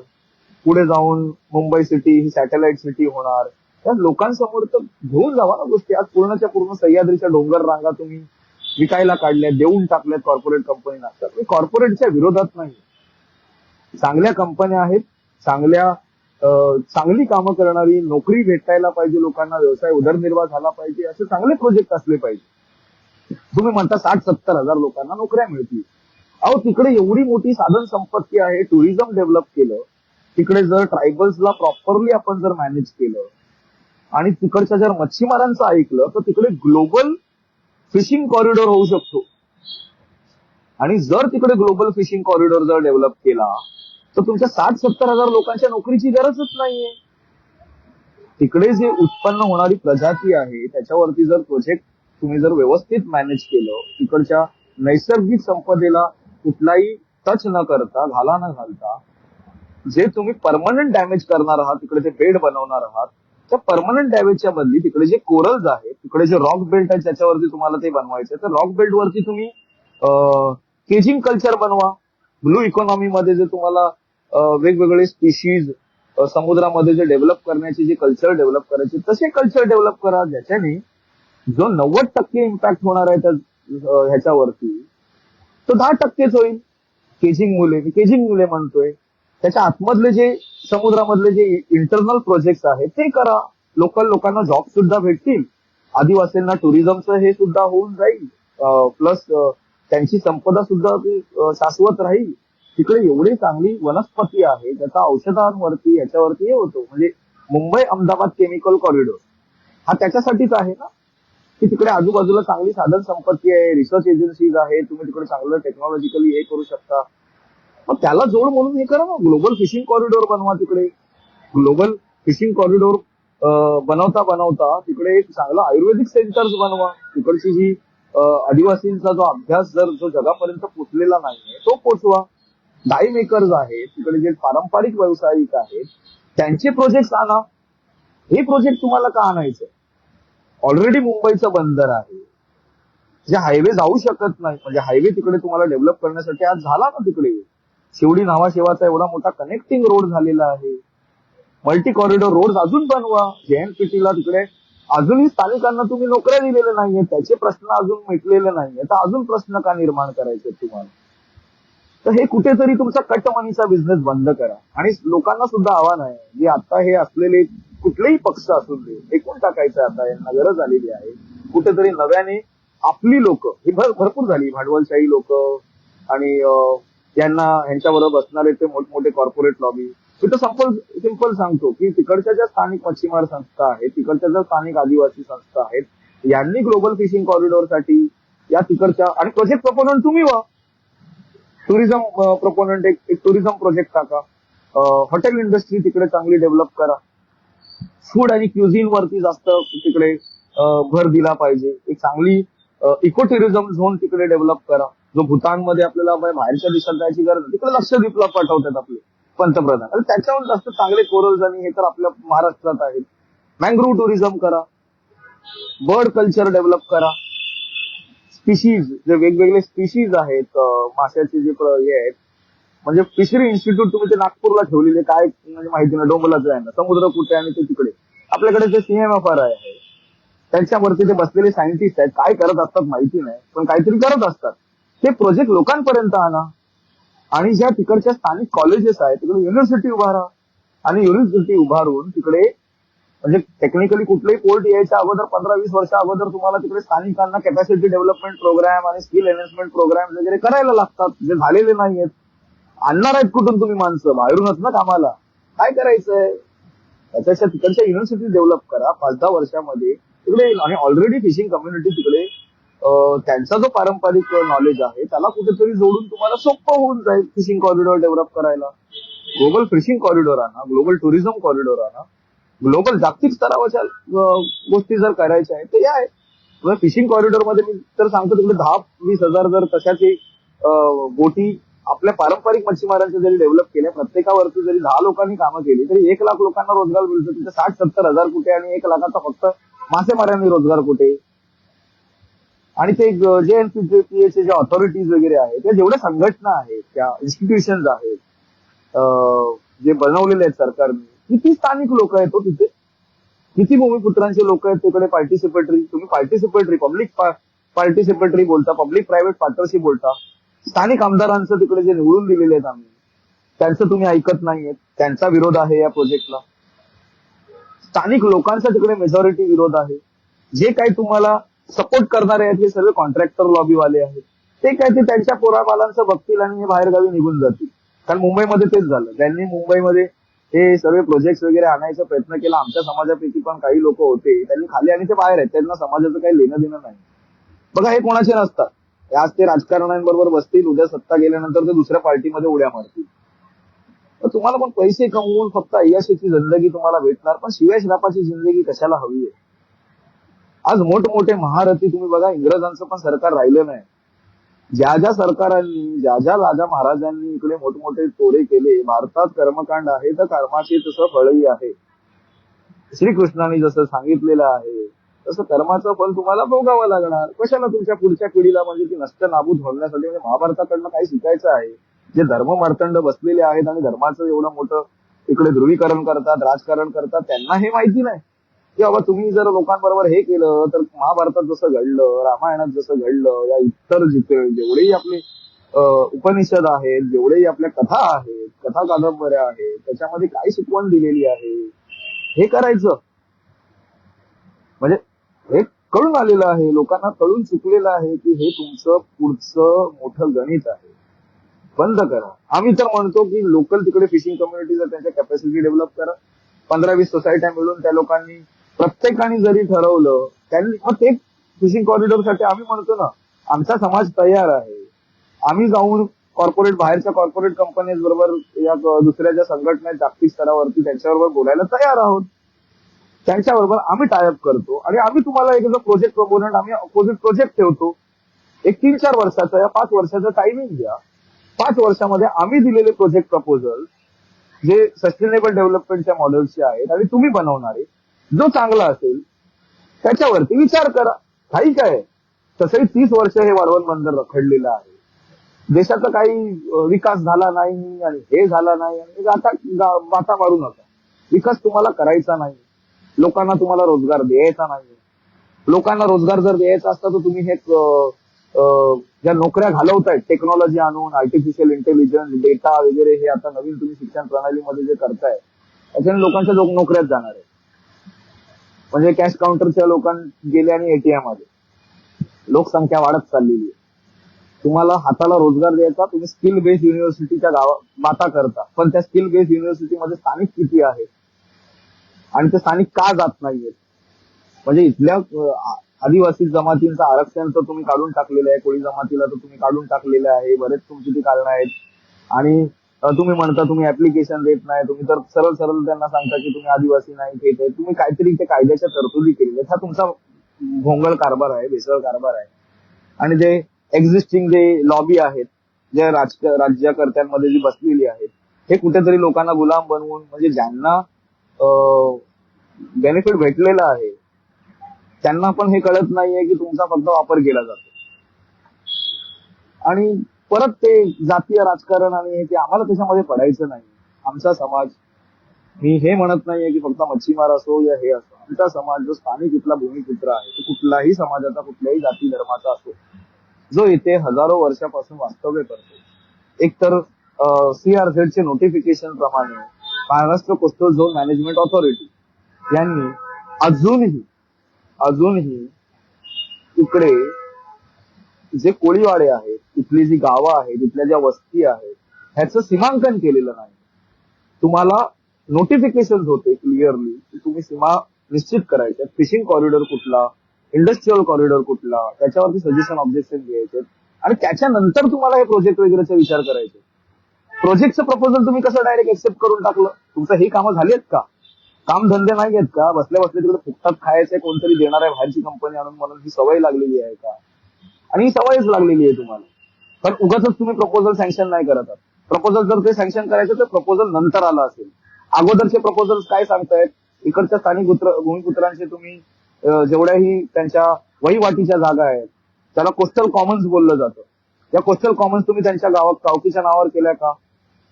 पुढे जाऊन मुंबई सिटी ही सॅटेलाइट सिटी होणार. त्या लोकांसमोर तर घेऊन जावा ना गोष्टी. आज पूर्णच्या पूर्ण सह्याद्रीच्या डोंगर रांगा तुम्ही विकायला काढल्या, देऊन टाकल्यात कॉर्पोरेट कंपनीना. तर मी कॉर्पोरेटच्या विरोधात नाही. चांगल्या कंपन्या आहेत, चांगली कामं करणारी, नोकरी भेटायला पाहिजे लोकांना, व्यवसाय उदरनिर्वाह झाला पाहिजे, असे चांगले प्रोजेक्ट असले पाहिजे. तुम्ही म्हणता 60-70 हजार लोकांना नोकऱ्या मिळतील. अहो तिकडे एवढी मोठी साधन संपत्ती आहे, टुरिझम डेव्हलप केलं, तिकडे जर ट्रायबल्सला प्रॉपरली आपण जर मॅनेज केलं आणि तिकडच्या जर मच्छीमारांचं ऐकलं तर तिकडे ग्लोबल फिशिंग कॉरिडॉर होऊ शकतो. आणि जर तिकडे ग्लोबल फिशिंग कॉरिडॉर जर डेव्हलप केला तर तुमच्या 60-70 हजार लोकांच्या नोकरीची गरजच नाहीये. तिकडे जे उत्पन्न होणारी प्रजाती आहे त्याच्यावरती जर प्रोजेक्ट तुम्ही जर व्यवस्थित मॅनेज केलं, तिकडच्या नैसर्गिक संपदेला कुठलाही टच न करता, घाला न घालता, जे तुम्ही परमनंट डॅमेज करणार आहात, तिकडे जे बेड बनवणार आहात, त्या परमनंट डॅमेजच्या बदली तिकडे जे कोरल्स आहेत, तिकडे जे रॉक बेल्ट आहे त्याच्यावरती तुम्हाला ते बनवायचे, तर रॉक बेल्ट वरती तुम्ही केजिंग कल्चर बनवा. ब्लू इकॉनॉमी मध्ये जे तुम्हाला वेगवेगळे स्पीशीज समुद्रामध्ये जे डेव्हलप करण्याचे जे कल्चर डेव्हलप करायचे, तसे कल्चर डेव्हलप करा, ज्याच्याने जो 90% इम्पॅक्ट होणार आहे ह्याच्यावरती तो 10%च होईल. केजिंग मुले म्हणतोय, त्याच्या आतमधले जे समुद्रामधले जे इंटरनल प्रोजेक्ट आहेत ते करा. लोकल लोकांना जॉब सुद्धा भेटतील, आदिवासींना टुरिझमचं हे सुद्धा होऊन जाईल, प्लस त्यांची संपदा सुद्धा शाश्वत राहील. तिकडे एवढी चांगली वनस्पती आहे, त्याचा औषधांवरती याच्यावरती हे होतो. म्हणजे मुंबई अहमदाबाद केमिकल कॉरिडॉर हा त्याच्यासाठीच आहे ना, की तिकडे आजूबाजूला चांगली साधन संपत्ती आहे, रिसर्च एजन्सीज आहे, तुम्ही तिकडे चांगलं टेक्नॉलॉजिकली हे करू शकता. मग त्याला जोड म्हणून हे करा ना, ग्लोबल फिशिंग कॉरिडॉर बनवा. तिकडे ग्लोबल फिशिंग कॉरिडॉर बनवता बनवता तिकडे एक चांगलं आयुर्वेदिक सेंटर्स बनवा. तिकडची जी आदिवासींचा जो अभ्यास जो जगापर्यंत पोचलेला नाहीये तो पोचवा. डाई मेकर्स आहेत तिकडे, जे पारंपरिक व्यावसायिक आहेत, त्यांचे प्रोजेक्ट आणा. हे प्रोजेक्ट तुम्हाला का आणायचं? ऑलरेडी मुंबईचं बंदर आहे, जे हायवे जाऊ शकत नाही, म्हणजे हायवे तिकडे तुम्हाला डेव्हलप करण्यासाठी आज झाला ना. तिकडे शिवडी नावाशेवाचा एवढा मोठा कनेक्टिंग रोड झालेला आहे. मल्टी कॉरिडॉर रोड अजून बनवा. JNPTला तिकडे अजूनही स्थानिकांना तुम्ही नोकऱ्या दिलेल्या नाहीये, त्याचे प्रश्न अजून मिटलेले नाहीये, तर अजून प्रश्न का निर्माण करायचे तुम्हाला? तर हे कुठेतरी तुमचा कट मनीचा बिझनेस बंद करा. आणि लोकांना सुद्धा आव्हान आहे, जे आता हे असलेले कुठलेही पक्ष असून दे, एकूण टाकायचं. आता यांना गरज आलेली आहे कुठेतरी नव्याने. आपली लोक ही भरपूर झाली, भांडवलशाही लोक, आणि ह्यांच्याबरोबर बसणारे ते मोठमोठे कॉर्पोरेट लॉबी. तिथं सिंपल सांगतो की तिकडच्या ज्या स्थानिक मच्छीमार संस्था आहेत, तिकडच्या ज्या स्थानिक आदिवासी संस्था आहेत, यांनी ग्लोबल फिशिंग कॉरिडॉरसाठी या तिकडच्या, आणि प्रोजेक्ट प्रपोनंट तुम्ही व्हा. टुरिझम प्रपोनंट एक टुरिझम प्रोजेक्ट टाका. हॉटेल इंडस्ट्री तिकडे चांगली डेव्हलप करा. फूड आणि क्युझिन वरती जास्त तिकडे भर दिला पाहिजे. एक चांगली इको टुरिझम झोन तिकडे डेव्हलप करा. जो भूतानमध्ये आपल्याला बाहेरच्या देशात जायची गरज नाही, तिकडे लक्षद्वीपला पाठवतात आपले पंतप्रधान, आणि त्याच्यावर जास्त चांगले कोरल्स आणि हे तर आपल्या महाराष्ट्रात आहेत. मँग्रोव्ह टुरिझम करा, बर्ड कल्चर डेव्हलप करा. स्पीशीज, जे वेगवेगळे स्पीशीज आहेत माशाचे, जे हे आहेत, म्हणजे फिशरी इन्स्टिट्यूट तुम्ही ते नागपूरला ठेवलेले, काय म्हणजे माहिती ना, डोंबलाचं आहे ना, समुद्र कुठे आणि ते तिकडे. आपल्याकडे जे CMFR आहे त्यांच्यावरती ते बसलेले सायंटिस्ट आहेत, काय करत असतात माहिती नाही, पण काहीतरी करत असतात. ते प्रोजेक्ट लोकांपर्यंत आणा. आणि ज्या तिकडच्या स्थानिक कॉलेजेस आहेत तिकडे युनिव्हर्सिटी उभारा, आणि युनिव्हर्सिटी उभारून तिकडे, म्हणजे टेक्निकली कुठलेही पोर्ट यायच्या अगोदर 15-20 वर्षा अगोदर तुम्हाला तिकडे स्थानिकांना कॅपॅसिटी डेव्हलपमेंट प्रोग्राम आणि स्किल एनहान्समेंट प्रोग्राम वगैरे करायला लागतात, जे झालेले नाहीयेत. आणणार आहेत कुठून तुम्ही माणसं? बाहेरूनच ना कामाला. काय करायचंय? त्याच्यापेक्षा तिकडच्या युनिव्हर्सिटी डेव्हलप करा 5-10 वर्षामध्ये तिकडे. आणि ऑलरेडी फिशिंग कम्युनिटी तिकडे, त्यांचा जो पारंपरिक नॉलेज आहे त्याला कुठेतरी जोडून तुम्हाला सोपं होऊन जाईल फिशिंग कॉरिडॉर डेव्हलप करायला. ग्लोबल फिशिंग कॉरिडॉर आणा, ग्लोबल टुरिझम कॉरिडॉर आणा, ग्लोबल जागतिक स्तरावरच्या गोष्टी जर करायच्या आहेत तर या आहे. फिशिंग कॉरिडॉर मध्ये मी तर सांगतो तिकडे 10-20 हजार जर तशाची बोटी आपल्या पारंपरिक मच्छीमारांच्या जरी डेव्हलप केल्या, प्रत्येकावरती जरी 10 लोकांनी कामं केली तरी 1 लाख लोकांना रोजगार मिळतो. तिथे 60-70 हजार कुठे आणि 1 लाखाचा फक्त मासेमारांनी रोजगार कुठे. आणि ते JNPTAचे जे ऑथॉरिटीज वगैरे आहेत, त्या जेवढ्या संघटना आहेत, त्या इन्स्टिट्यूशन्स आहेत, जे बनवलेले आहेत सरकारने, किती स्थानिक लोक आहेत तिथे, किती भूमिपुत्रांचे लोक आहेत तिकडे पार्टिसिपेटरी. तुम्ही पार्टिसिपेटरी पब्लिक पार्टिसिपेटरी बोलता, पब्लिक प्रायव्हेट पार्टनरशिप बोलता. स्थानिक आमदारांचं तिकडे जे निवडून दिलेले आहेत आम्ही, त्यांचं तुम्ही ऐकत नाहीयेत. त्यांचा विरोध आहे या प्रोजेक्टला. स्थानिक लोकांचा तिकडे मेजॉरिटी विरोध आहे. जे काही तुम्हाला सपोर्ट करणारे आहेत हे सर्व कॉन्ट्रॅक्टर लॉबीवाले आहेत. ते काय ते त्यांच्या पोराबालांचं बघतील आणि हे बाहेरगावी निघून जातील. कारण मुंबईमध्ये तेच झालं. त्यांनी मुंबईमध्ये हे सर्व प्रोजेक्ट वगैरे आणायचा प्रयत्न केला. आमच्या समाजापैकी पण काही लोक होते, त्यांनी खाली आणि ते बाहेर आहेत. त्यांना समाजाचं काही लेणं देणं नाही. बघा, हे कोणाचे नसतात. आज ते राजकारण्यांबरोबर बसतील, उद्या सत्ता गेल्यानंतर ते दुसऱ्या पार्टीमध्ये उड्या मारतील. तर तुम्हाला पण पैसे कमवून फक्त अय्याशीची जिंदगी तुम्हाला भेटणार, पण शिवाय श्रापाची जिंदगी कशाला हवी आहे. आज मोठमोठे महारथी तुम्ही बघा, इंग्रजांचं पण सरकार राहिलं नाही. ज्या ज्या सरकारांनी, ज्या ज्या राजा महाराजांनी इकडे मोठमोठे तोडे केले, भारतात कर्मकांड आहे तर कर्माचे तसं फळही आहे. श्रीकृष्णाने जसं सांगितलेलं आहे तसं कर्माचं फल तुम्हाला भोगावं लागणार. कशाला तुमच्या पुढच्या पिढीला म्हणजे ती नष्ट नाबूद होण्यासाठी म्हणजे महाभारताकडनं काही शिकायचं आहे. जे धर्म मार्तंड बसलेले आहेत आणि धर्माचं एवढं मोठं इकडे ध्रुवीकरण करतात, राजकारण करतात, त्यांना हे माहिती नाही की बाबा तुम्ही जर लोकांबरोबर हे केलं तर महाभारतात जसं घडलं, रामायणात जसं घडलं, या इतर जेवढेही आपले उपनिषद आहेत, जेवढेही आपल्या कथा आहेत, कथा कादंबऱ्या आहेत, त्याच्यामध्ये काय शिकवण दिलेली आहे हे करायचं. म्हणजे हे कळून आलेलं आहे, लोकांना कळून चुकलेलं आहे की हे तुमचं पुढचं मोठं गणित आहे. बंद करा. आम्ही तर म्हणतो की लोकल तिकडे फिशिंग कम्युनिटी जर त्यांच्या कॅपॅसिटी डेव्हलप करा. 15-20 सोसायट्या मिळून त्या लोकांनी प्रत्येकाने जरी ठरवलं, त्यांनी मग ते फिशिंग कॉरिडॉरसाठी आम्ही म्हणतो ना, आमचा समाज तयार आहे. आम्ही जाऊन बाहेरच्या कॉर्पोरेट कंपनीज बरोबर या दुसऱ्या ज्या संघटना आहेत जागतिक स्तरावरती त्यांच्याबरोबर बोलायला तयार आहोत. त्यांच्याबरोबर आम्ही टायअप करतो आणि आम्ही तुम्हाला एक प्रोजेक्ट प्रपोजंट आम्ही प्रोजेक्ट ठेवतो. एक 3-4 वर्षाचा या 5 वर्षाचा टायमिंग द्या. 5 वर्षामध्ये आम्ही दिलेले प्रोजेक्ट प्रपोजल जे सस्टेनेबल डेव्हलपमेंटच्या मॉडेल्सचे आहेत आणि तुम्ही बनवणारे, जो चांगला असेल त्याच्यावरती विचार करा. काही काय, तसंही 30 वर्ष हे वाढवण बंदर रखडलेलं आहे. देशाचा काही विकास झाला नाही आणि हे झाला नाही आणि गाथा मारू नका. विकास तुम्हाला करायचा नाही, लोकांना तुम्हाला रोजगार द्यायचा नाही. लोकांना रोजगार जर द्यायचा असता तर तुम्ही हे ज्या नोकऱ्या घालवतायत टेक्नॉलॉजी आणून, आर्टिफिशियल इंटेलिजन्स, डेटा वगैरे, हे आता नवीन तुम्ही शिक्षण प्रणालीमध्ये जे करताय त्याच्याने लोकांच्या नोकऱ्याच जाणार आहे. म्हणजे कॅश काउंटरच्या लोकां गेले आणि एटीएम मध्ये. लोकसंख्या वाढत चाललेली आहे. तुम्हाला हाताला रोजगार द्यायचा, तुम्ही स्किल बेस्ड युनिव्हर्सिटीच्या बाता करता, पण त्या स्किल बेस्ड युनिव्हर्सिटीमध्ये स्थानिक किती आहे आणि ते स्थानिक का जात नाहीयेत. म्हणजे इथल्या आदिवासी जमातींचं आरक्षण तर तुम्ही काढून टाकलेलं आहे, कोळी जमातीला तर तुम्ही काढून टाकलेलं आहे, बरेच तुमची ती कारणं आहेत. आणि तुम्ही म्हणता तुम्ही ऍप्लिकेशन देत नाही, तुम्ही तर सरळ सरळ त्यांना सांगता की तुम्ही आदिवासी नाही, घेत आहे. तुम्ही काहीतरी ते कायद्याच्या तरतुदी केलेल्या, हा तुमचा भोंगळ कारभार आहे, भेसळ कारभार आहे. आणि जे एक्झिस्टिंग जे लॉबी आहेत, जे राज्यकर्त्यांमध्ये जी बसलेली आहेत, हे कुठेतरी लोकांना गुलाम बनवून, म्हणजे ज्यांना बेनिफिट भेटलेलं आहे त्यांना पण हे कळत नाहीये की तुमचा फक्त वापर केला जातो. आणि परत ते जातीय राजकारण आणि ते आम्हाला त्याच्यामध्ये पडायचं नाही. आमचा समाज, मी हे म्हणत नाहीये की फक्त मच्छीमार असो या हे असो, आमचा समाज जो स्थानिक इथला भूमिपुत्र आहे, तो कुठलाही समाजाचा, कुठल्याही जाती धर्माचा असो, जो इथे हजारो वर्षापासून वास्तव्य करतो. एकतर CRZ नोटिफिकेशन प्रमाणे Maharashtra coastal zone management authority यांनी अजूनही इकडे जे कोळीवाडे आहेत, तिथली जी गावं आहेत, तिथल्या ज्या वस्ती आहेत, ह्याचं सीमांकन केलेलं नाही. तुम्हाला नोटिफिकेशन होते क्लिअरली की तुम्ही सीमा निश्चित करायच्या. फिशिंग कॉरिडॉर कुठला, इंडस्ट्रीयल कॉरिडॉर कुठला, त्याच्यावरती सजेशन ऑब्जेक्शन घ्यायचे आणि त्याच्यानंतर तुम्हाला हे प्रोजेक्ट वगैरेचा विचार करायचे. प्रोजेक्टचं प्रपोजल तुम्ही कसं डायरेक्ट एक्सेप्ट करून टाकलं? तुमचं हे कामं झालीत का? कामधंदे नाही आहेत का? बसल्या बसल्या तिकडे फुकटात खायचंय, कोणतरी देणार आहे बाहेरची कंपनी आणून म्हणून ही सवय लागलेली आहे का? आणि ही सवयच लागलेली आहे तुम्हाला. पण उगाच तुम्ही प्रपोजल सँक्शन नाही करत आहात. प्रपोजल जर ते सँक्शन करायचं तर प्रपोजल नंतर आला असेल. अगोदरचे प्रपोजल काय सांगतायत? इकडच्या स्थानिक भूमिपुत्रांचे तुम्ही जेवढ्याही त्यांच्या वहिवाटीच्या जागा आहेत त्याला कोस्टल कॉमन्स बोललं जातं. या कोस्टल कॉमन्स तुम्ही त्यांच्या गावकीच्या नावावर केल्या का?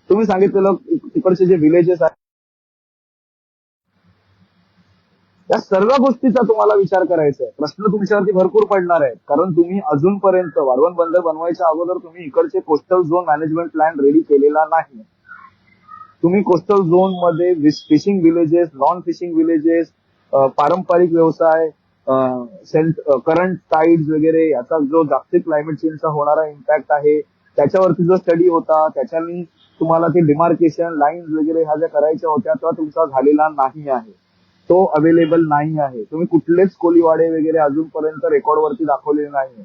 तुम्ही सांगितलेलं तिकडचे जे विलेजेस आहेत या सर्व गोष्टीचा तुम्हाला विचार करायचा आहे. प्रश्न तुमच्यावरती भरपूर पडणार आहेत, कारण तुम्ही अजूनपर्यंत वाढवण बंदर बनवायच्या अगोदर तुम्ही इकडचे coastal zone management plan ready केलेला नाही. तुम्ही कोस्टल झोन मध्ये fishing villages, non fishing villages, पारंपरिक व्यवसाय, करंट टाइड्स वगैरे याचा जो जागतिक क्लायमेट चेंजचा होणारा इम्पॅक्ट आहे त्याच्यावरती जो स्टडी होता त्याच्यानी तुम्हाला ते डिमार्केशन लाईन्स वगैरे ह्या ज्या करायच्या होत्या तेव्हा तुमचा झालेला नाही आहे. तो अवेलेबल नाही आहे. तुम्ही कुठलेच कोलीवाडे वगैरे अजूनपर्यंत रेकॉर्डवरती दाखवलेले नाही.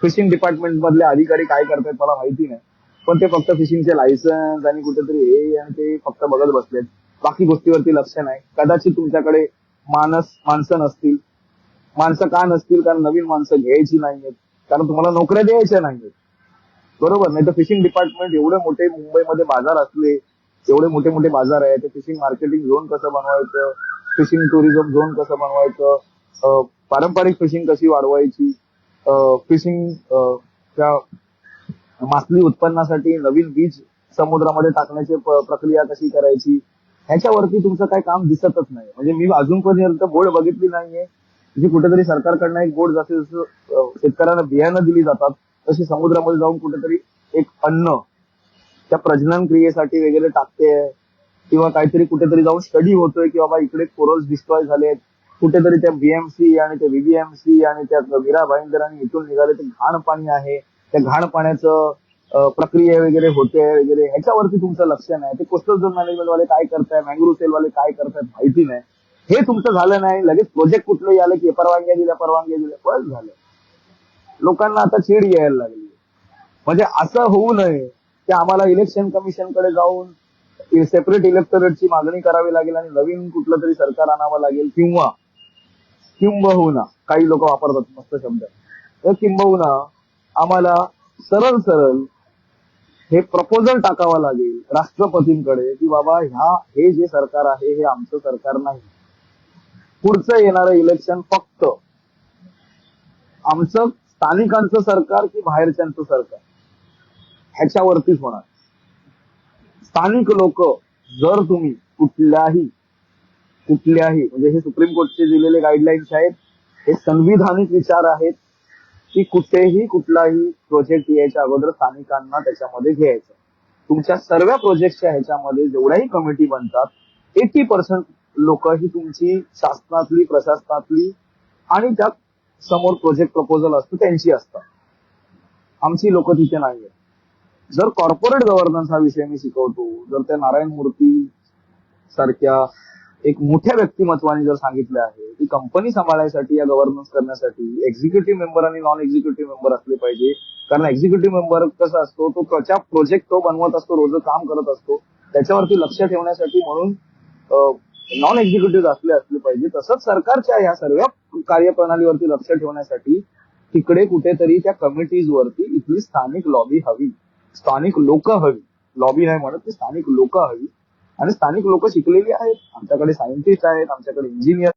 फिशिंग डिपार्टमेंट मधले अधिकारी काय करतायत मला माहिती नाही, पण ते फक्त फिशिंगचे लायसन्स आणि कुठेतरी हे आणि ते फक्त बघत बसलेत. बाकी गोष्टीवरती लक्ष नाही. कदाचित तुमच्याकडे माणसं नसतील. माणसं का नसतील? कारण नवीन माणसं घ्यायची नाहीयेत, कारण तुम्हाला नोकऱ्या द्यायच्या नाहीयेत. बरोबर? नाही तर फिशिंग डिपार्टमेंट एवढे मोठे मुंबईमध्ये बाजार असले, एवढे मोठे मोठे बाजार आहे, ते फिशिंग मार्केटिंग झोन कसं बनवायचं, फिशिंग टुरिझम झोन कसं बनवायचं, पारंपरिक फिशिंग कशी वाढवायची, फिशिंग त्या मासळी उत्पन्नासाठी नवीन बीज समुद्रामध्ये टाकण्याची प्रक्रिया कशी करायची, ह्याच्यावरती तुमचं काही काम दिसतच नाही. म्हणजे मी अजूनपर्यंत बोर्ड बघितली नाहीये जी कुठेतरी सरकारकडनं एक बोर्ड जसे जसं शेतकऱ्यांना बियाणं दिली जातात तशी समुद्रामध्ये जाऊन कुठेतरी एक अन्न त्या प्रजनन क्रियेसाठी वगैरे टाकते, किंवा काहीतरी कुठेतरी जाऊन स्टडी होतोय की बाबा इकडे कोरल्स डिस्ट्रॉय झालेत, कुठेतरी त्या बीएमसी आणि त्या व्हीबीएमसी आणि त्या मीरा भाईंदर आणि इथून निघाले ते घाण पाणी आहे, त्या घाण पाण्याचं प्रक्रिया वगैरे होते वगैरे ह्याच्यावरती तुमचं लक्ष नाही. ते कोस्टल झोन मॅनेजमेंट वाले काय करताय, मँग्रोव्ह सेल वाले काय करतायत माहिती नाही. हे तुमचं झालं नाही. लगेच प्रोजेक्ट कुठले आले की परवानग्या दिल्या बस झालं. लोकांना आता चीड यायला लागली. म्हणजे असं होऊ नये की आम्हाला इलेक्शन कमिशनकडे जाऊन सेपरेट इलेक्टोरेटची मागणी करावी लागेल आणि नवीन कुठलं तरी सरकार आणावं लागेल, किंबहुना काही लोक वापरतात मस्त शब्द, तर किंबहुना आम्हाला सरळ सरळ हे प्रपोजल टाकावं लागेल राष्ट्रपतींकडे की बाबा हे जे सरकार आहे हे आमचं सरकार नाही. पुढचं येणारं इलेक्शन फक्त आमचं स्थानिकांचं सरकार की बाहेरच्यांचं सरकार ह्याच्यावरतीच होणार. स्थानिक लोक जर तुम्ही कुठल्याही म्हणजे हे सुप्रीम कोर्टचे दिलेले गाईडलाईन्स आहेत, हे संविधानिक विचार आहेत की कुठेही कुठलाही प्रोजेक्ट यायच्या अगोदर स्थानिकांना त्याच्यामध्ये घ्यायचं. तुमच्या सर्व प्रोजेक्टच्या ह्याच्यामध्ये जेवढ्याही कमिटी बनतात 80% लोक ही तुमची शासनातली, प्रशासनातली आणि त्या समोर प्रोजेक्ट प्रपोजल असतो त्यांची असतात. आमची लोक तिथे नाहीये. जर कॉर्पोरेट गव्हर्नन्स हा विषय मी शिकवतो, जर त्या नारायण मूर्ती सारख्या एक मोठ्या व्यक्तिमत्वाने जर सांगितलं आहे की कंपनी सांभाळण्यासाठी या गव्हर्नन्स करण्यासाठी एक्झिक्युटिव्ह मेंबर आणि नॉन एक्झिक्युटिव्ह मेंबर असले पाहिजे. कारण एक्झिक्युटिव्ह मेंबर कसा असतो, तो त्याच्या प्रोजेक्ट तो बनवत असतो, रोज काम करत असतो, त्याच्यावरती लक्ष ठेवण्यासाठी म्हणून नॉन एक्झिक्युटिव्ह असले पाहिजे. तसंच सरकारच्या या सर्व कार्यप्रणालीवरती लक्ष ठेवण्यासाठी तिकडे कुठेतरी त्या कमिटीज वरती इथली स्थानिक लॉबी हवी, स्थानिक लोक हवी. लॉबी नाही म्हणत, ती स्थानिक लोक हवी. आणि स्थानिक लोक शिकलेली आहेत. आमच्याकडे सायंटिस्ट आहेत, आमच्याकडे इंजिनियर